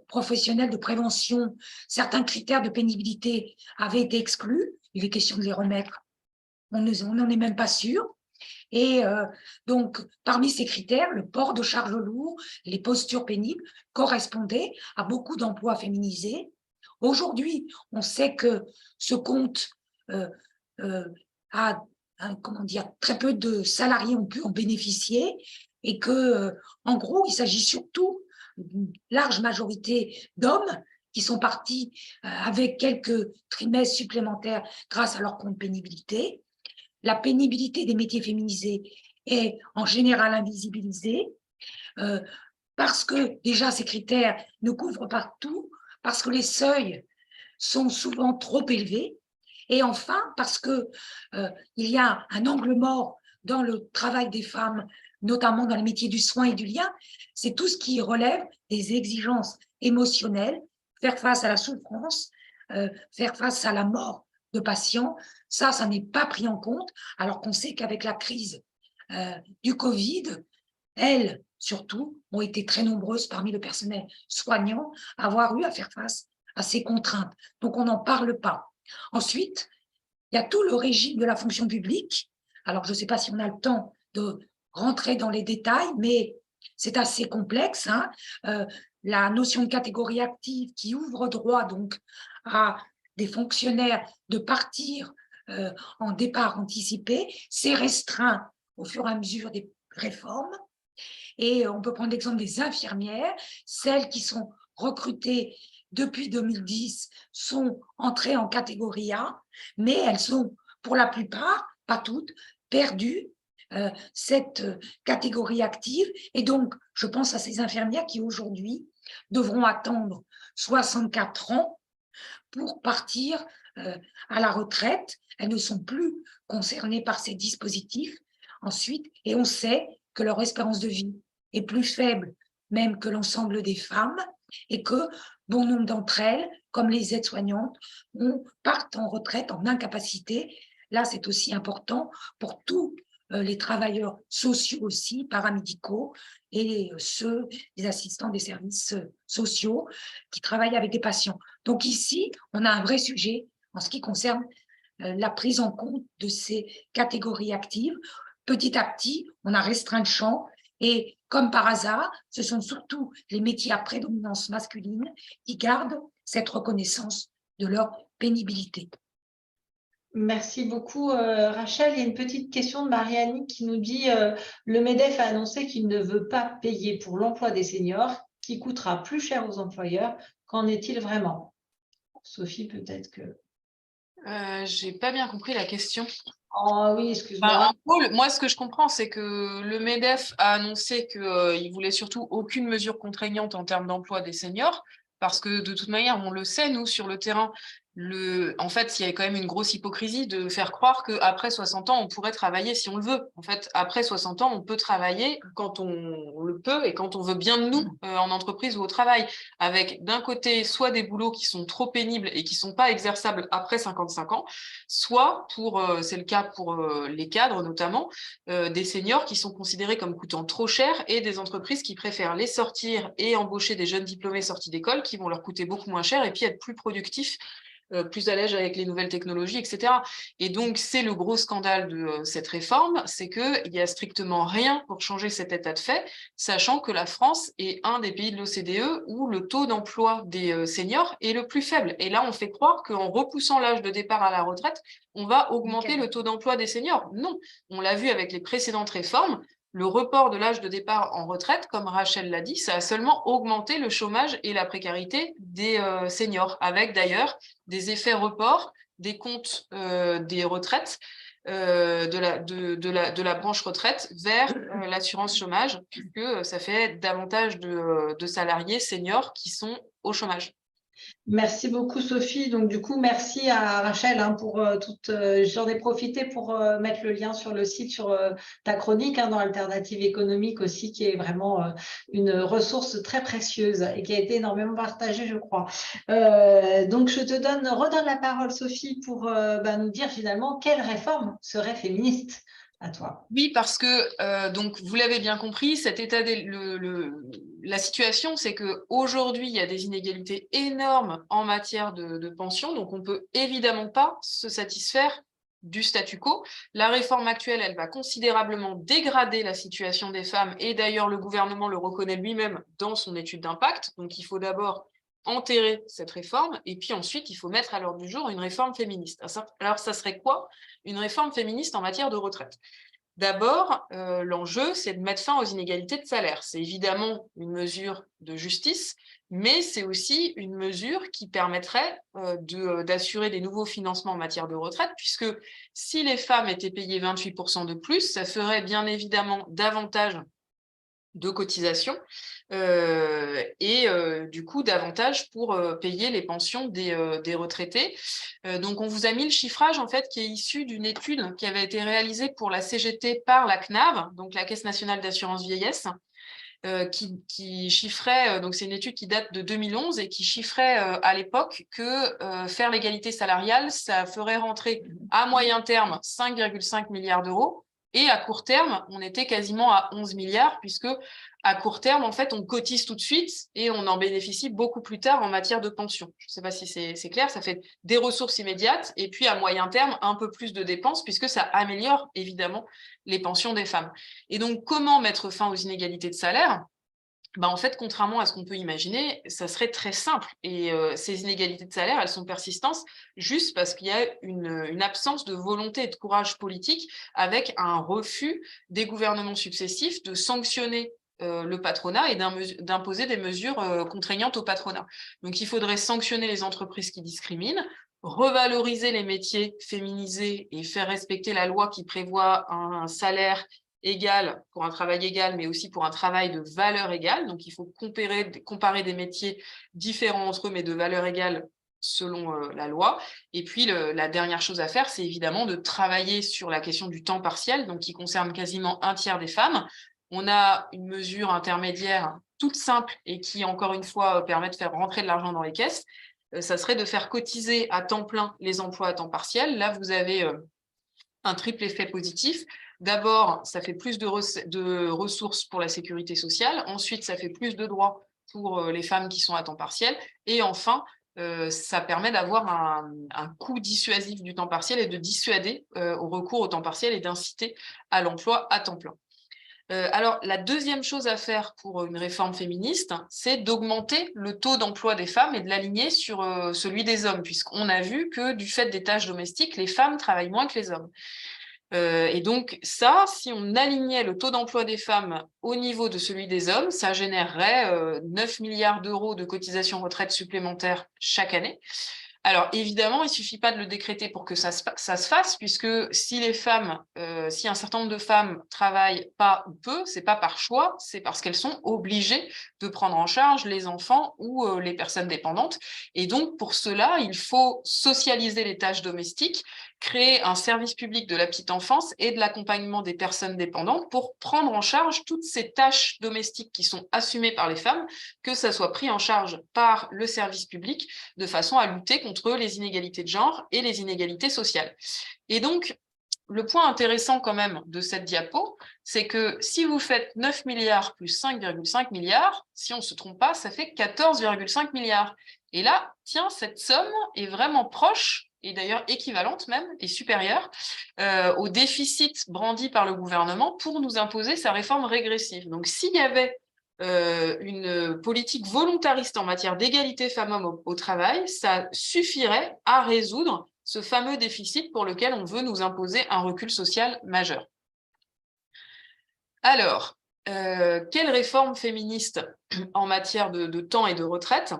professionnel de prévention, certains critères de pénibilité avaient été exclus. Il est question de les remettre. On n'en est même pas sûr. Et donc, parmi ces critères, le port de charges lourdes, les postures pénibles correspondaient à beaucoup d'emplois féminisés. Aujourd'hui, on sait que ce compte a comment dire, très peu de salariés ont pu en bénéficier et que, en gros, il s'agit surtout d'une large majorité d'hommes qui sont partis avec quelques trimestres supplémentaires grâce à leur compte pénibilité. La pénibilité des métiers féminisés est en général invisibilisée parce que déjà ces critères ne couvrent pas tout, parce que les seuils sont souvent trop élevés, et enfin parce que il y a un angle mort dans le travail des femmes, notamment dans les métiers du soin et du lien. C'est tout ce qui relève des exigences émotionnelles, faire face à la souffrance, faire face à la mort de patients. Ça n'est pas pris en compte, alors qu'on sait qu'avec la crise du Covid, elles, surtout, ont été très nombreuses parmi le personnel soignant à avoir eu à faire face à ces contraintes. Donc, on n'en parle pas. Ensuite, il y a tout le régime de la fonction publique. Alors, je ne sais pas si on a le temps de rentrer dans les détails, mais c'est assez complexe. La notion de catégorie active qui ouvre droit donc à des fonctionnaires de partir en départ anticipé, c'est restreint au fur et à mesure des réformes. Et on peut prendre l'exemple des infirmières, celles qui sont recrutées depuis 2010 sont entrées en catégorie A, mais elles sont pour la plupart, pas toutes, perdues cette catégorie active. Et donc, je pense à ces infirmières qui aujourd'hui devront attendre 64 ans pour partir à la retraite. Elles ne sont plus concernées par ces dispositifs. Ensuite, et on sait que leur espérance de vie est plus faible même que l'ensemble des femmes et que bon nombre d'entre elles, comme les aides-soignantes, partent en retraite en incapacité. Là, c'est aussi important pour tous les travailleurs sociaux aussi, paramédicaux, et ceux des assistants des services sociaux qui travaillent avec des patients. Donc ici, on a un vrai sujet en ce qui concerne la prise en compte de ces catégories actives. Petit à petit, on a restreint le champ et comme par hasard, ce sont surtout les métiers à prédominance masculine qui gardent cette reconnaissance de leur pénibilité. Merci beaucoup, Rachel. Il y a une petite question de Marianne qui nous dit le MEDEF a annoncé qu'il ne veut pas payer pour l'emploi des seniors, qui coûtera plus cher aux employeurs. Qu'en est-il vraiment? Sophie, peut-être que… J'ai pas bien compris la question. Oh oui, excuse-moi. Moi, ce que je comprends, c'est que le MEDEF a annoncé qu'il voulait surtout aucune mesure contraignante en termes d'emploi des seniors, parce que de toute manière, on le sait, nous, sur le terrain, En fait, il y a quand même une grosse hypocrisie de faire croire qu'après 60 ans, on pourrait travailler si on le veut. En fait, après 60 ans, on peut travailler quand on le peut et quand on veut bien de nous en entreprise ou au travail, avec d'un côté soit des boulots qui sont trop pénibles et qui sont pas exerçables après 55 ans, soit c'est le cas pour les cadres notamment, des seniors qui sont considérés comme coûtant trop cher et des entreprises qui préfèrent les sortir et embaucher des jeunes diplômés sortis d'école qui vont leur coûter beaucoup moins cher et puis être plus productifs, plus à l'aise avec les nouvelles technologies, etc. Et donc, c'est le gros scandale de cette réforme, c'est qu'il n'y a strictement rien pour changer cet état de fait, sachant que la France est un des pays de l'OCDE où le taux d'emploi des seniors est le plus faible. Et là, on fait croire qu'en repoussant l'âge de départ à la retraite, on va augmenter le taux d'emploi des seniors. Non, on l'a vu avec les précédentes réformes, le report de l'âge de départ en retraite, comme Rachel l'a dit, ça a seulement augmenté le chômage et la précarité des seniors, avec d'ailleurs des effets report des comptes des retraites, de la branche retraite vers l'assurance chômage, puisque ça fait davantage de salariés seniors qui sont au chômage. Merci beaucoup Sophie. Donc du coup, merci à Rachel pour toute. J'en ai profité pour mettre le lien sur le site sur ta chronique dans Alternative économique aussi, qui est vraiment une ressource très précieuse et qui a été énormément partagée, je crois. Donc je te redonne la parole Sophie pour nous dire finalement quelle réforme serait féministe à toi. Oui, parce que, donc, vous l'avez bien compris, cet état la situation, c'est qu'aujourd'hui, il y a des inégalités énormes en matière de pension, donc on ne peut évidemment pas se satisfaire du statu quo. La réforme actuelle, elle va considérablement dégrader la situation des femmes, et d'ailleurs, le gouvernement le reconnaît lui-même dans son étude d'impact, donc il faut d'abord enterrer cette réforme, et puis ensuite, il faut mettre à l'ordre du jour une réforme féministe. Alors, ça serait quoi une réforme féministe en matière de retraite? D'abord, l'enjeu, c'est de mettre fin aux inégalités de salaire. C'est évidemment une mesure de justice, mais c'est aussi une mesure qui permettrait d'assurer des nouveaux financements en matière de retraite, puisque si les femmes étaient payées 28% de plus, ça ferait bien évidemment davantage de cotisations et du coup davantage pour payer les pensions des retraités. Donc on vous a mis le chiffrage en fait qui est issu d'une étude qui avait été réalisée pour la CGT par la CNAV, donc la Caisse nationale d'assurance vieillesse, qui chiffrait, donc c'est une étude qui date de 2011 et qui chiffrait à l'époque que faire l'égalité salariale, ça ferait rentrer à moyen terme 5,5 milliards d'euros. Et à court terme, on était quasiment à 11 milliards, puisque à court terme, en fait, on cotise tout de suite et on en bénéficie beaucoup plus tard en matière de pension. Je ne sais pas si c'est clair, ça fait des ressources immédiates et puis à moyen terme, un peu plus de dépenses, puisque ça améliore évidemment les pensions des femmes. Et donc, comment mettre fin aux inégalités de salaire ? En fait, contrairement à ce qu'on peut imaginer, ça serait très simple. Et ces inégalités de salaire, elles sont persistantes juste parce qu'il y a une absence de volonté et de courage politique avec un refus des gouvernements successifs de sanctionner le patronat et d'imposer des mesures contraignantes au patronat. Donc, il faudrait sanctionner les entreprises qui discriminent, revaloriser les métiers féminisés et faire respecter la loi qui prévoit un salaire égal pour un travail égal, mais aussi pour un travail de valeur égale. Donc, il faut comparer des métiers différents entre eux, mais de valeur égale selon la loi. Et puis, la dernière chose à faire, c'est évidemment de travailler sur la question du temps partiel, donc qui concerne quasiment un tiers des femmes. On a une mesure intermédiaire toute simple et qui, encore une fois, permet de faire rentrer de l'argent dans les caisses. Ça serait de faire cotiser à temps plein les emplois à temps partiel. Là, vous avez un triple effet positif. D'abord, ça fait plus de ressources pour la sécurité sociale. Ensuite, ça fait plus de droits pour les femmes qui sont à temps partiel. Et enfin, ça permet d'avoir un coût dissuasif du temps partiel et de dissuader au recours au temps partiel et d'inciter à l'emploi à temps plein. Alors, la deuxième chose à faire pour une réforme féministe, c'est d'augmenter le taux d'emploi des femmes et de l'aligner sur celui des hommes, puisqu'on a vu que du fait des tâches domestiques, les femmes travaillent moins que les hommes. Et donc ça, si on alignait le taux d'emploi des femmes au niveau de celui des hommes, ça générerait 9 milliards d'euros de cotisations retraite supplémentaires chaque année. Alors, évidemment, il ne suffit pas de le décréter pour que ça se fasse, puisque si les femmes, si un certain nombre de femmes travaillent pas ou peu, c'est pas par choix, c'est parce qu'elles sont obligées de prendre en charge les enfants ou les personnes dépendantes. Et donc, pour cela, il faut socialiser les tâches domestiques, créer un service public de la petite enfance et de l'accompagnement des personnes dépendantes pour prendre en charge toutes ces tâches domestiques qui sont assumées par les femmes, que ça soit pris en charge par le service public de façon à lutter contre les inégalités de genre et les inégalités sociales. Et donc, le point intéressant quand même de cette diapo, c'est que si vous faites 9 milliards plus 5,5 milliards, si on ne se trompe pas, ça fait 14,5 milliards. Et là, tiens, cette somme est vraiment proche, et d'ailleurs équivalente même, et supérieure, au déficit brandi par le gouvernement pour nous imposer sa réforme régressive. Donc, s'il y avait une politique volontariste en matière d'égalité femmes-hommes au travail, ça suffirait à résoudre ce fameux déficit pour lequel on veut nous imposer un recul social majeur. Alors, quelle réforme féministe en matière de temps et de retraite?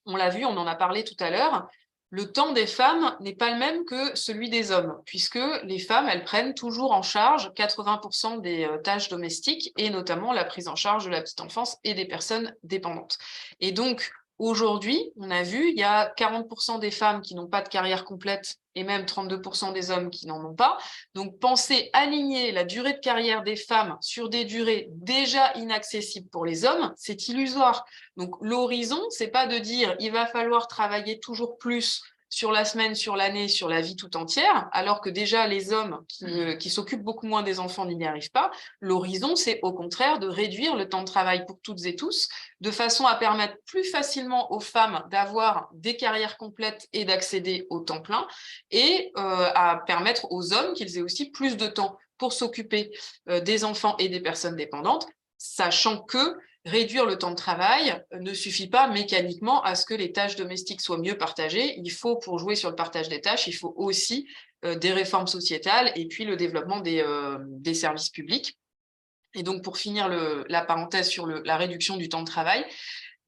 On l'a vu, on en a parlé tout à l'heure. Le temps des femmes n'est pas le même que celui des hommes, puisque les femmes, elles prennent toujours en charge 80% des tâches domestiques, et notamment la prise en charge de la petite enfance et des personnes dépendantes. Et donc, aujourd'hui, on a vu, il y a 40% des femmes qui n'ont pas de carrière complète, et même 32% des hommes qui n'en ont pas. Donc, penser aligner la durée de carrière des femmes sur des durées déjà inaccessibles pour les hommes, c'est illusoire. Donc, l'horizon, c'est pas de dire il va falloir travailler toujours plus sur la semaine, sur l'année, sur la vie tout entière, alors que déjà les hommes qui s'occupent beaucoup moins des enfants n'y arrivent pas. L'horizon, c'est au contraire de réduire le temps de travail pour toutes et tous, de façon à permettre plus facilement aux femmes d'avoir des carrières complètes et d'accéder au temps plein, et à permettre aux hommes qu'ils aient aussi plus de temps pour s'occuper des enfants et des personnes dépendantes, sachant que réduire le temps de travail ne suffit pas mécaniquement à ce que les tâches domestiques soient mieux partagées. Il faut, pour jouer sur le partage des tâches, il faut aussi des réformes sociétales et puis le développement des services publics. Et donc, pour finir la parenthèse sur la réduction du temps de travail,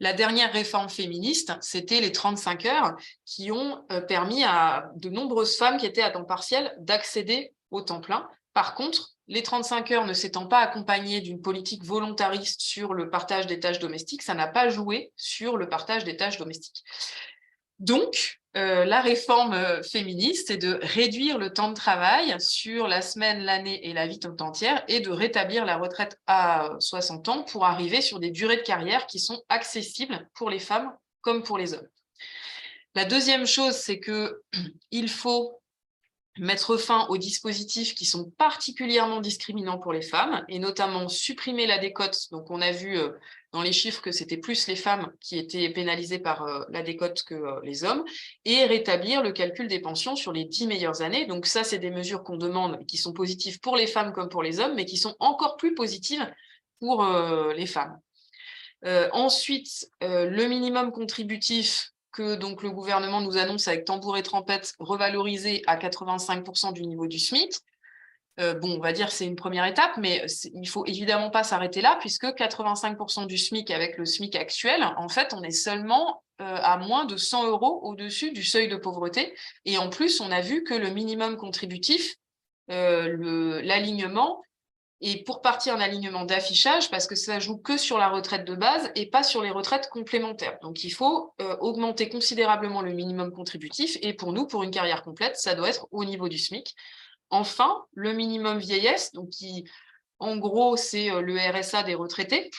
la dernière réforme féministe, c'était les 35 heures qui ont permis à de nombreuses femmes qui étaient à temps partiel d'accéder au temps plein. Par contre, les 35 heures ne s'étant pas accompagnées d'une politique volontariste sur le partage des tâches domestiques, ça n'a pas joué sur le partage des tâches domestiques. Donc, la réforme féministe, c'est de réduire le temps de travail sur la semaine, l'année et la vie tout entière, et de rétablir la retraite à 60 ans pour arriver sur des durées de carrière qui sont accessibles pour les femmes comme pour les hommes. La deuxième chose, c'est qu'il faut mettre fin aux dispositifs qui sont particulièrement discriminants pour les femmes, et notamment supprimer la décote. Donc, on a vu dans les chiffres que c'était plus les femmes qui étaient pénalisées par la décote que les hommes, et rétablir le calcul des pensions sur les 10 meilleures années. Donc ça, c'est des mesures qu'on demande, qui sont positives pour les femmes comme pour les hommes, mais qui sont encore plus positives pour les femmes. Ensuite, le minimum contributif que donc le gouvernement nous annonce avec tambour et trompette, revalorisé à 85% du niveau du SMIC. Bon, on va dire c'est une première étape, mais il ne faut évidemment pas s'arrêter là, puisque 85% du SMIC avec le SMIC actuel, en fait, on est seulement à moins de 100 € au-dessus du seuil de pauvreté. Et en plus, on a vu que le minimum contributif, l'alignement, et pour partie un alignement d'affichage, parce que ça joue que sur la retraite de base et pas sur les retraites complémentaires. Donc, il faut augmenter considérablement le minimum contributif. Et pour nous, pour une carrière complète, ça doit être au niveau du SMIC. Enfin, le minimum vieillesse, donc qui, en gros, c'est le RSA des retraités.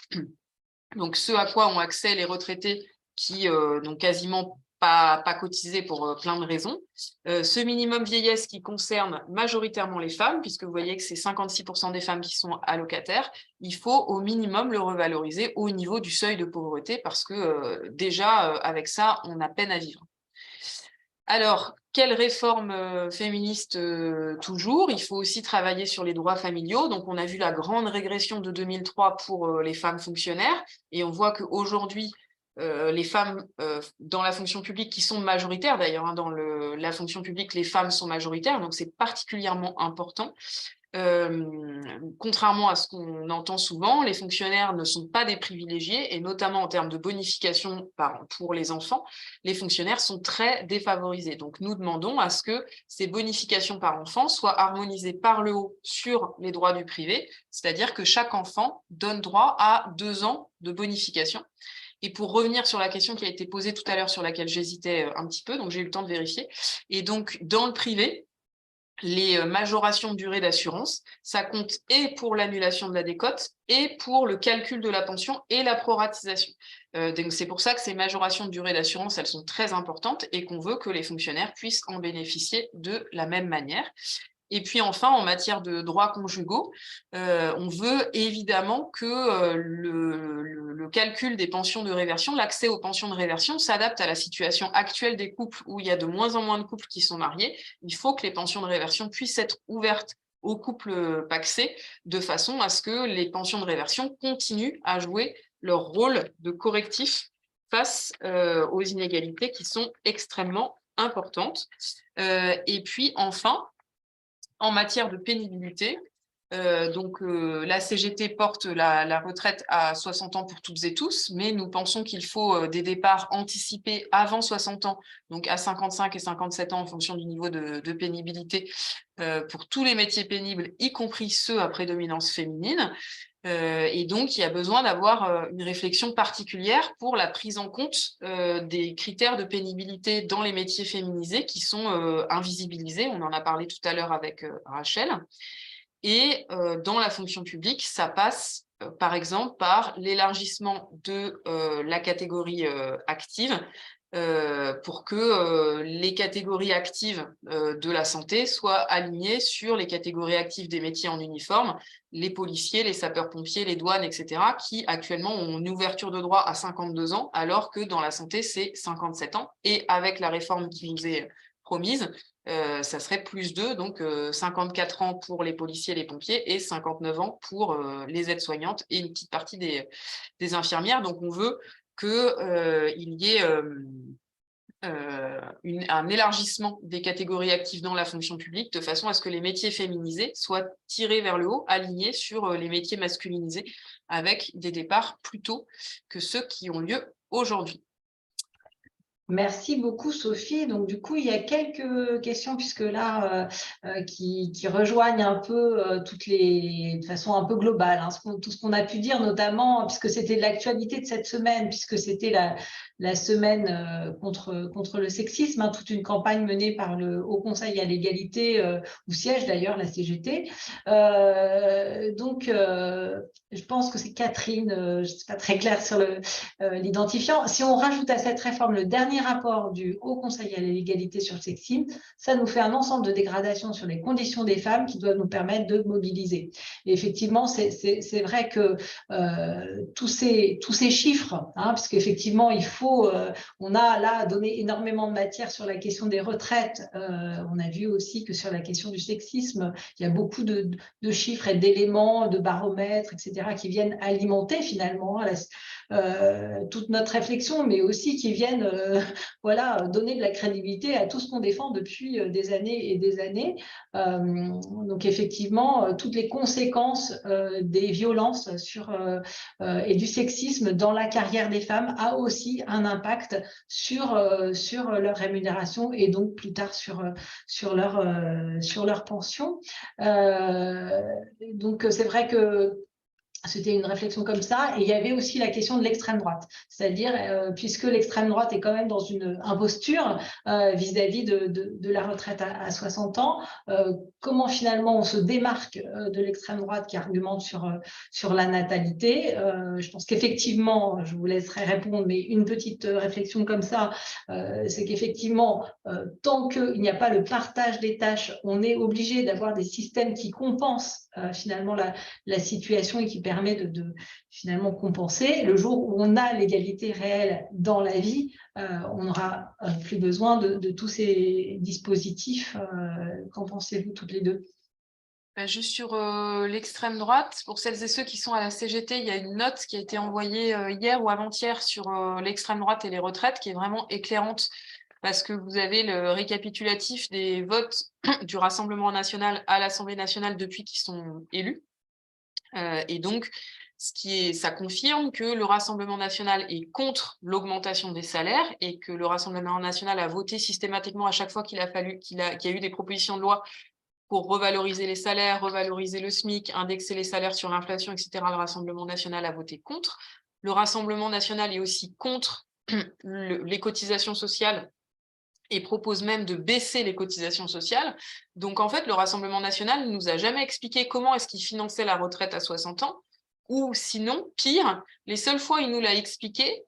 Donc, ce à quoi ont accès les retraités qui n'ont quasiment pas cotisé pour plein de raisons. Ce minimum vieillesse qui concerne majoritairement les femmes, puisque vous voyez que c'est 56% des femmes qui sont allocataires, il faut au minimum le revaloriser au niveau du seuil de pauvreté, parce que déjà, avec ça, on a peine à vivre. Alors, quelle réforme féministe toujours? Il faut aussi travailler sur les droits familiaux. Donc, on a vu la grande régression de 2003 pour les femmes fonctionnaires, et on voit qu'aujourd'hui, les femmes dans la fonction publique qui sont majoritaires d'ailleurs, hein, dans la fonction publique, les femmes sont majoritaires, donc c'est particulièrement important. Contrairement à ce qu'on entend souvent, les fonctionnaires ne sont pas des privilégiés, et notamment en termes de bonification pour les enfants, les fonctionnaires sont très défavorisés. Donc nous demandons à ce que ces bonifications par enfant soient harmonisées par le haut sur les droits du privé, c'est-à-dire que chaque enfant donne droit à 2 ans de bonification. Et pour revenir sur la question qui a été posée tout à l'heure, sur laquelle j'hésitais un petit peu, donc j'ai eu le temps de vérifier, et donc dans le privé, les majorations de durée d'assurance, ça compte et pour l'annulation de la décote et pour le calcul de la pension et la proratisation. Donc c'est pour ça que ces majorations de durée d'assurance, elles sont très importantes et qu'on veut que les fonctionnaires puissent en bénéficier de la même manière. Et puis enfin, en matière de droits conjugaux, on veut évidemment que le calcul des pensions de réversion, l'accès aux pensions de réversion s'adapte à la situation actuelle des couples où il y a de moins en moins de couples qui sont mariés. Il faut que les pensions de réversion puissent être ouvertes aux couples pacsés de façon à ce que les pensions de réversion continuent à jouer leur rôle de correctif face aux inégalités qui sont extrêmement importantes. Et puis enfin, en matière de pénibilité, la CGT porte la retraite à 60 ans pour toutes et tous, mais nous pensons qu'il faut des départs anticipés avant 60 ans, donc à 55 et 57 ans en fonction du niveau de pénibilité, pour tous les métiers pénibles, y compris ceux à prédominance féminine. Et donc, il y a besoin d'avoir une réflexion particulière pour la prise en compte des critères de pénibilité dans les métiers féminisés qui sont invisibilisés. On en a parlé tout à l'heure avec Rachel. Et dans la fonction publique, ça passe par exemple par l'élargissement de la catégorie active pour que les catégories actives de la santé soient alignées sur les catégories actives des métiers en uniforme, les policiers, les sapeurs-pompiers, les douanes, etc., qui actuellement ont une ouverture de droit à 52 ans, alors que dans la santé, c'est 57 ans. Et avec la réforme qui nous est promise, ça serait plus 2, donc 54 ans pour les policiers et les pompiers et 59 ans pour les aides-soignantes et une petite partie des infirmières. Donc on veut qu'il y ait un élargissement des catégories actives dans la fonction publique de façon à ce que les métiers féminisés soient tirés vers le haut, alignés sur les métiers masculinisés, avec des départs plus tôt que ceux qui ont lieu aujourd'hui. Merci beaucoup, Sophie. Donc, du coup, il y a quelques questions, puisque là, qui rejoignent un peu de façon un peu globale, hein, tout ce qu'on a pu dire, notamment, puisque c'était l'actualité de cette semaine, puisque c'était la semaine contre le sexisme, hein, toute une campagne menée par le Haut Conseil à l'égalité, où siège d'ailleurs la CGT. Je pense que c'est Catherine, je ne suis pas très claire sur l'identifiant. Si on rajoute à cette réforme le dernier rapport du Haut Conseil à l'égalité sur le sexisme, ça nous fait un ensemble de dégradations sur les conditions des femmes qui doivent nous permettre de mobiliser. Et effectivement, c'est vrai que tous ces chiffres, hein, parce qu'effectivement, on a là donné énormément de matière sur la question des retraites. On a vu aussi que sur la question du sexisme, il y a beaucoup de chiffres et d'éléments, de baromètres, etc., qui viennent alimenter finalement toute notre réflexion, mais aussi qui viennent donner de la crédibilité à tout ce qu'on défend depuis des années et des années. Donc effectivement, toutes les conséquences des violences et du sexisme dans la carrière des femmes a aussi un impact sur leur rémunération et donc plus tard sur leur pension. Donc c'est vrai que c'était une réflexion comme ça. Et il y avait aussi la question de l'extrême droite. C'est-à-dire, puisque l'extrême droite est quand même dans une imposture vis-à-vis de la retraite à 60 ans, comment finalement on se démarque de l'extrême droite qui argumente sur la natalité. Je pense qu'effectivement, je vous laisserai répondre, mais une petite réflexion comme ça, c'est qu'effectivement, tant qu'il n'y a pas le partage des tâches, on est obligé d'avoir des systèmes qui compensent finalement la situation et qui permet de finalement compenser. Le jour où on a l'égalité réelle dans la vie, on n'aura plus besoin de tous ces dispositifs. Qu'en pensez-vous toutes les deux ? Juste sur l'extrême droite, pour celles et ceux qui sont à la CGT, il y a une note qui a été envoyée hier ou avant-hier sur l'extrême droite et les retraites qui est vraiment éclairante parce que vous avez le récapitulatif des votes du Rassemblement national à l'Assemblée nationale depuis qu'ils sont élus. Et donc, ça confirme que le Rassemblement national est contre l'augmentation des salaires et que le Rassemblement national a voté systématiquement à chaque fois qu'il y a eu des propositions de loi pour revaloriser les salaires, revaloriser le SMIC, indexer les salaires sur l'inflation, etc. Le Rassemblement national a voté contre. Le Rassemblement national est aussi contre les cotisations sociales et propose même de baisser les cotisations sociales. Donc, en fait, le Rassemblement national ne nous a jamais expliqué comment est-ce qu'il finançait la retraite à 60 ans, ou sinon, pire, les seules fois où il nous l'a expliqué,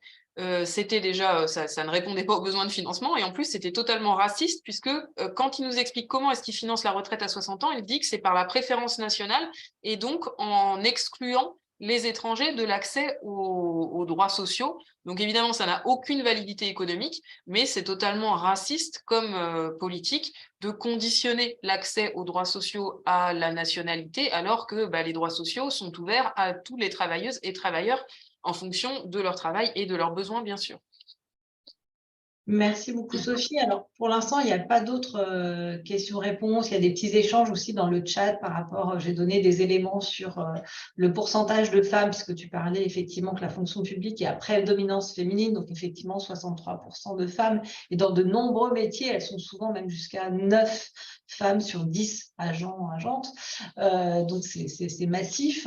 c'était déjà, ça ne répondait pas aux besoins de financement, et en plus, c'était totalement raciste, puisque quand il nous explique comment est-ce qu'il finance la retraite à 60 ans, il dit que c'est par la préférence nationale, et donc en excluant les étrangers de l'accès aux droits sociaux. Donc évidemment, ça n'a aucune validité économique, mais c'est totalement raciste comme politique de conditionner l'accès aux droits sociaux à la nationalité, alors que les droits sociaux sont ouverts à tous les travailleuses et travailleurs en fonction de leur travail et de leurs besoins, bien sûr. Merci beaucoup, Sophie. Alors, pour l'instant, il n'y a pas d'autres questions-réponses. Il y a des petits échanges aussi dans le chat par rapport, j'ai donné des éléments sur le pourcentage de femmes, puisque tu parlais effectivement que la fonction publique est à prédominance féminine, donc effectivement 63% de femmes. Et dans de nombreux métiers, elles sont souvent même jusqu'à 9 femmes sur 10 agents, agentes. Donc, c'est massif.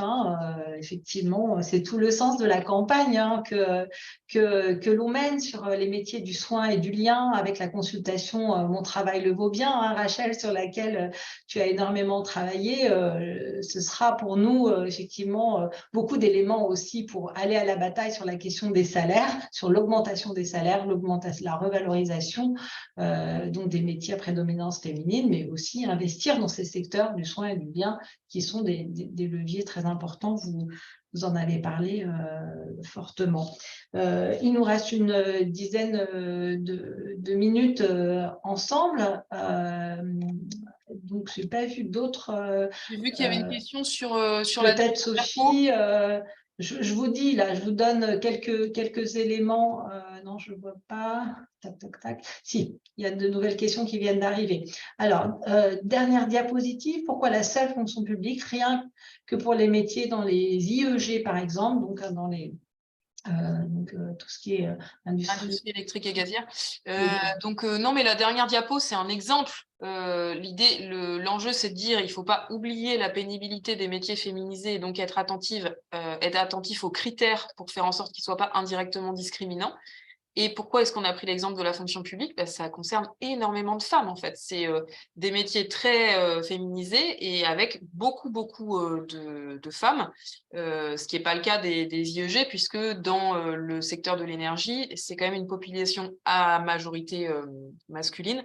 Effectivement, c'est tout le sens de la campagne que l'on mène sur les métiers du soin et du lien avec la consultation Mon travail le vaut bien, Rachel, sur laquelle tu as énormément travaillé. Ce sera pour nous effectivement beaucoup d'éléments aussi pour aller à la bataille sur la question des salaires, sur l'augmentation des salaires, la revalorisation donc des métiers à prédominance féminine, mais aussi investir dans ces secteurs du soin et du lien qui sont des leviers très importants. Vous en avez parlé fortement. Il nous reste une dizaine de minutes ensemble. Donc, je n'ai pas vu d'autres. J'ai vu qu'il y avait une question sur peut-être Sophie. Je vous dis, là, je vous donne quelques éléments. Non, je ne vois pas. Tac, tac, tac. Si, il y a de nouvelles questions qui viennent d'arriver. Alors, dernière diapositive. Pourquoi la seule fonction publique? Rien que pour les métiers dans les IEG, par exemple, donc dans les tout ce qui est industrie électrique et gazière. Donc non, mais la dernière diapo, c'est un exemple. L'enjeu, c'est de dire il ne faut pas oublier la pénibilité des métiers féminisés et donc être attentif aux critères pour faire en sorte qu'ils ne soient pas indirectement discriminants. Et pourquoi est-ce qu'on a pris l'exemple de la fonction publique? Ça concerne énormément de femmes, en fait. C'est des métiers très féminisés et avec beaucoup de femmes, ce qui n'est pas le cas des IEG, puisque dans le secteur de l'énergie, c'est quand même une population à majorité masculine.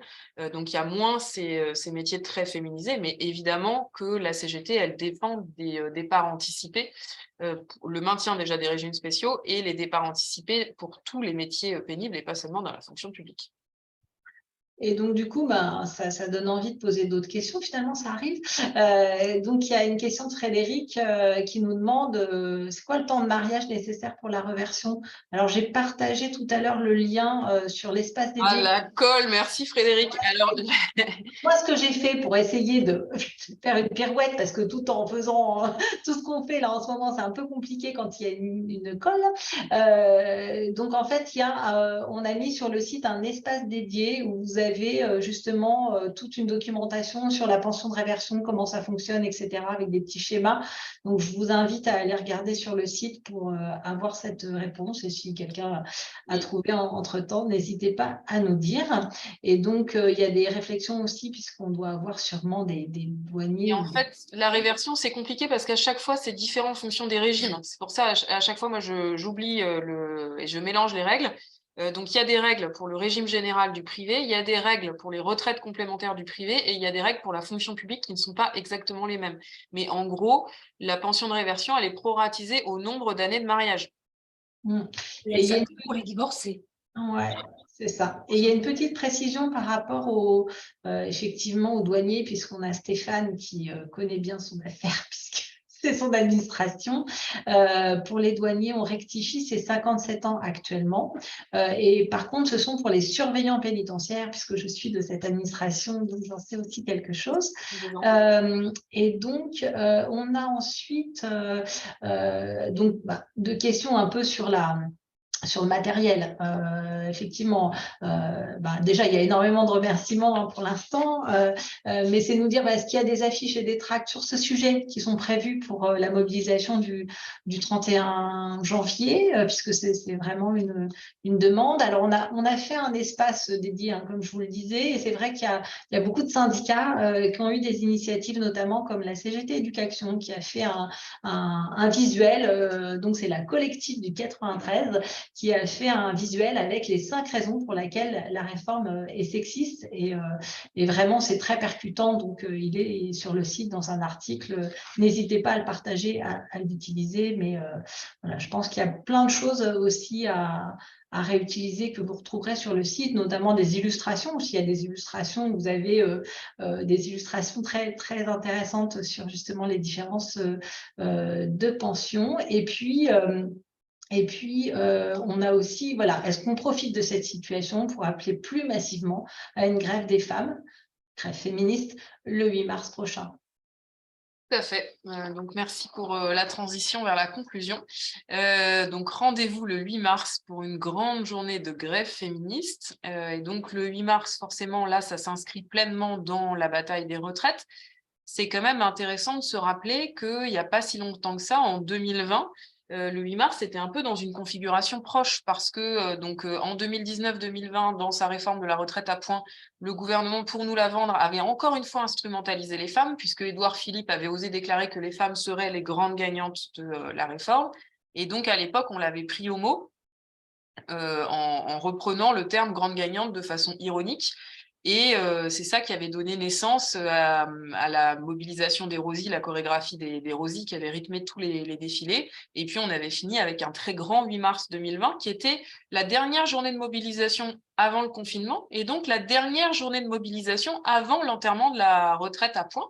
Donc, il y a moins ces métiers très féminisés, mais évidemment que la CGT, elle défend des départs anticipés, le maintien déjà des régimes spéciaux et les départs anticipés pour tous les métiers pénibles et pas seulement dans la fonction publique. Et donc, du coup, ça donne envie de poser d'autres questions. Finalement, ça arrive. Donc, il y a une question de Frédéric qui nous demande c'est quoi le temps de mariage nécessaire pour la reversion? Alors, j'ai partagé tout à l'heure le lien sur l'espace dédié. Ah, la colle, merci Frédéric. Alors, moi, ce que j'ai fait pour essayer de faire une pirouette, parce que tout en faisant tout ce qu'on fait là en ce moment, c'est un peu compliqué quand il y a une colle. Donc, en fait, on a mis sur le site un espace dédié où vous avez justement toute une documentation sur la pension de réversion, comment ça fonctionne, etc., avec des petits schémas. Donc, je vous invite à aller regarder sur le site pour avoir cette réponse. Et si quelqu'un a trouvé entre-temps, n'hésitez pas à nous dire. Et donc, il y a des réflexions aussi, puisqu'on doit avoir sûrement des douaniers. Et en fait, la réversion, c'est compliqué parce qu'à chaque fois, c'est différent en fonction des régimes. C'est pour ça, à chaque fois, moi, j'oublie et je mélange les règles. Donc, il y a des règles pour le régime général du privé, il y a des règles pour les retraites complémentaires du privé et il y a des règles pour la fonction publique qui ne sont pas exactement les mêmes. Mais en gros, la pension de réversion, elle est proratisée au nombre d'années de mariage. Et il y a pour les divorcés. Ouais, C'est ça. Et il y a une petite précision par rapport effectivement aux douaniers, puisqu'on a Stéphane qui connaît bien son affaire, puisque c'est son administration. Pour les douaniers, on rectifie, c'est 57 ans actuellement. Et par contre, ce sont pour les surveillants pénitentiaires, puisque je suis de cette administration, donc j'en sais aussi quelque chose. Et donc, on a ensuite deux questions un peu sur le matériel. Effectivement, déjà, il y a énormément de remerciements pour l'instant, mais c'est nous dire, est-ce qu'il y a des affiches et des tracts sur ce sujet qui sont prévus pour la mobilisation du 31 janvier, puisque c'est vraiment une demande. Alors, on a fait un espace dédié, hein, comme je vous le disais, et c'est vrai qu'il y a beaucoup de syndicats qui ont eu des initiatives, notamment comme la CGT Éducation, qui a fait un visuel, donc c'est la collective du 93, qui a fait un visuel avec les 5 raisons pour lesquelles la réforme est sexiste. Et vraiment, c'est très percutant. Donc, il est sur le site dans un article. N'hésitez pas à le partager, à l'utiliser. Mais voilà, je pense qu'il y a plein de choses aussi à réutiliser que vous retrouverez sur le site, notamment des illustrations. S'il y a des illustrations, vous avez des illustrations très, très intéressantes sur justement les différences de pension. Et puis, on a aussi, voilà, est-ce qu'on profite de cette situation pour appeler plus massivement à une grève des femmes, grève féministe, le 8 mars prochain? Tout à fait. Donc, merci pour la transition vers la conclusion. Donc, rendez-vous le 8 mars pour une grande journée de grève féministe. Et donc, le 8 mars, forcément, là, ça s'inscrit pleinement dans la bataille des retraites. C'est quand même intéressant de se rappeler qu'il n'y a pas si longtemps que ça, en 2020, le 8 mars, c'était un peu dans une configuration proche parce que en 2019-2020, dans sa réforme de la retraite à points, le gouvernement, pour nous la vendre, avait encore une fois instrumentalisé les femmes, puisque Édouard Philippe avait osé déclarer que les femmes seraient les grandes gagnantes de la réforme. Et donc, à l'époque, on l'avait pris au mot en reprenant le terme grande gagnante de façon ironique. Et c'est ça qui avait donné naissance à la mobilisation des Rosies, la chorégraphie des Rosies qui avait rythmé tous les défilés. Et puis on avait fini avec un très grand 8 mars 2020 qui était la dernière journée de mobilisation avant le confinement et donc la dernière journée de mobilisation avant l'enterrement de la retraite à points.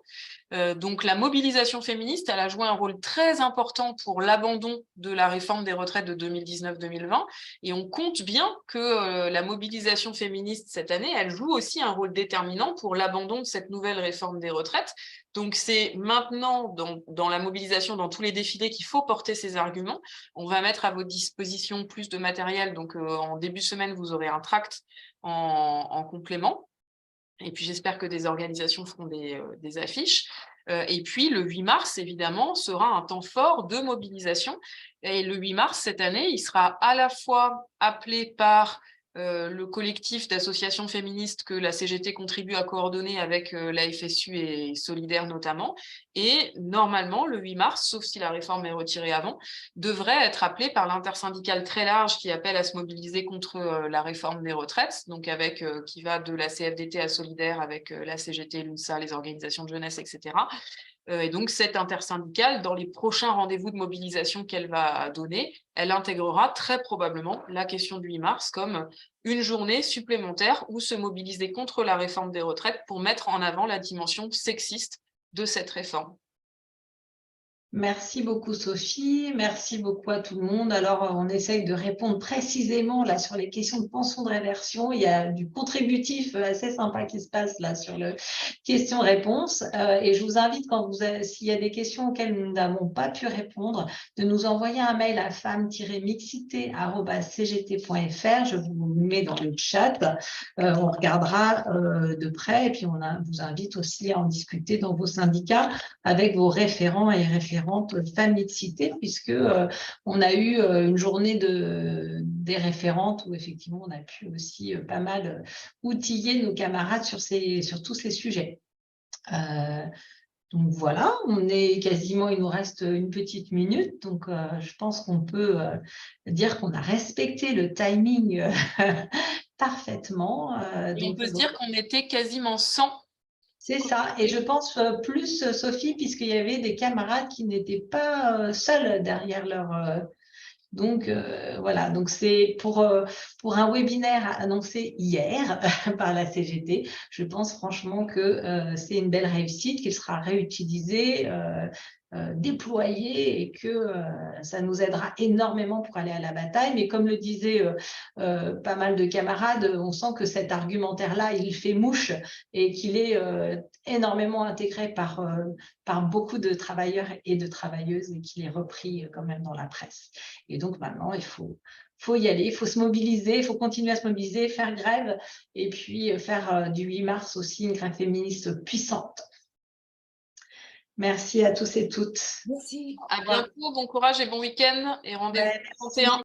Donc la mobilisation féministe, elle a joué un rôle très important pour l'abandon de la réforme des retraites de 2019-2020 et on compte bien que la mobilisation féministe cette année, elle joue aussi un rôle déterminant pour l'abandon de cette nouvelle réforme des retraites. Donc c'est maintenant dans la mobilisation, dans tous les défilés qu'il faut porter ces arguments. On va mettre à votre disposition plus de matériel, donc en début de semaine, vous aurez un tract en complément. Et puis, j'espère que des organisations feront des affiches. Et puis, le 8 mars, évidemment, sera un temps fort de mobilisation. Et le 8 mars, cette année, il sera à la fois appelé par le collectif d'associations féministes que la CGT contribue à coordonner avec la FSU et Solidaire notamment. Et normalement, le 8 mars, sauf si la réforme est retirée avant, devrait être appelé par l'intersyndicale très large qui appelle à se mobiliser contre la réforme des retraites, donc qui va de la CFDT à Solidaire avec la CGT, l'UNSA, les organisations de jeunesse, etc. Et donc, cette intersyndicale, dans les prochains rendez-vous de mobilisation qu'elle va donner, elle intégrera très probablement la question du 8 mars comme une journée supplémentaire où se mobiliser contre la réforme des retraites pour mettre en avant la dimension sexiste de cette réforme. Merci beaucoup Sophie, merci beaucoup à tout le monde. Alors on essaye de répondre précisément là sur les questions de pension de réversion. Il y a du contributif assez sympa qui se passe là sur le questions-réponses. Et je vous invite s'il y a des questions auxquelles nous n'avons pas pu répondre, de nous envoyer un mail à femme-mixité@cgt.fr. Je vous mets dans le chat. On regardera de près et puis vous invite aussi à en discuter dans vos syndicats avec vos référents et référentes femmes mixité, puisque on a eu une journée des référentes où effectivement on a pu aussi pas mal outiller nos camarades sur tous ces sujets. Donc voilà, il nous reste une petite minute, donc je pense qu'on peut dire qu'on a respecté le timing parfaitement. On peut se dire qu'on était quasiment 100. C'est ça, et je pense plus, Sophie, puisqu'il y avait des camarades qui n'étaient pas seuls derrière Donc, voilà, donc c'est pour un webinaire annoncé hier par la CGT. Je pense franchement que c'est une belle réussite, qu'il sera réutilisé, déployé et que ça nous aidera énormément pour aller à la bataille. Mais comme le disaient pas mal de camarades, on sent que cet argumentaire-là, il fait mouche et qu'il est énormément intégré par beaucoup de travailleurs et de travailleuses et qu'il est repris quand même dans la presse. Et donc maintenant, il faut y aller, il faut se mobiliser, il faut continuer à se mobiliser, faire grève et puis faire du 8 mars aussi une grève féministe puissante. Merci à tous et toutes. Merci. À bientôt, bon courage et bon week-end et rendez-vous Ouais, le 31.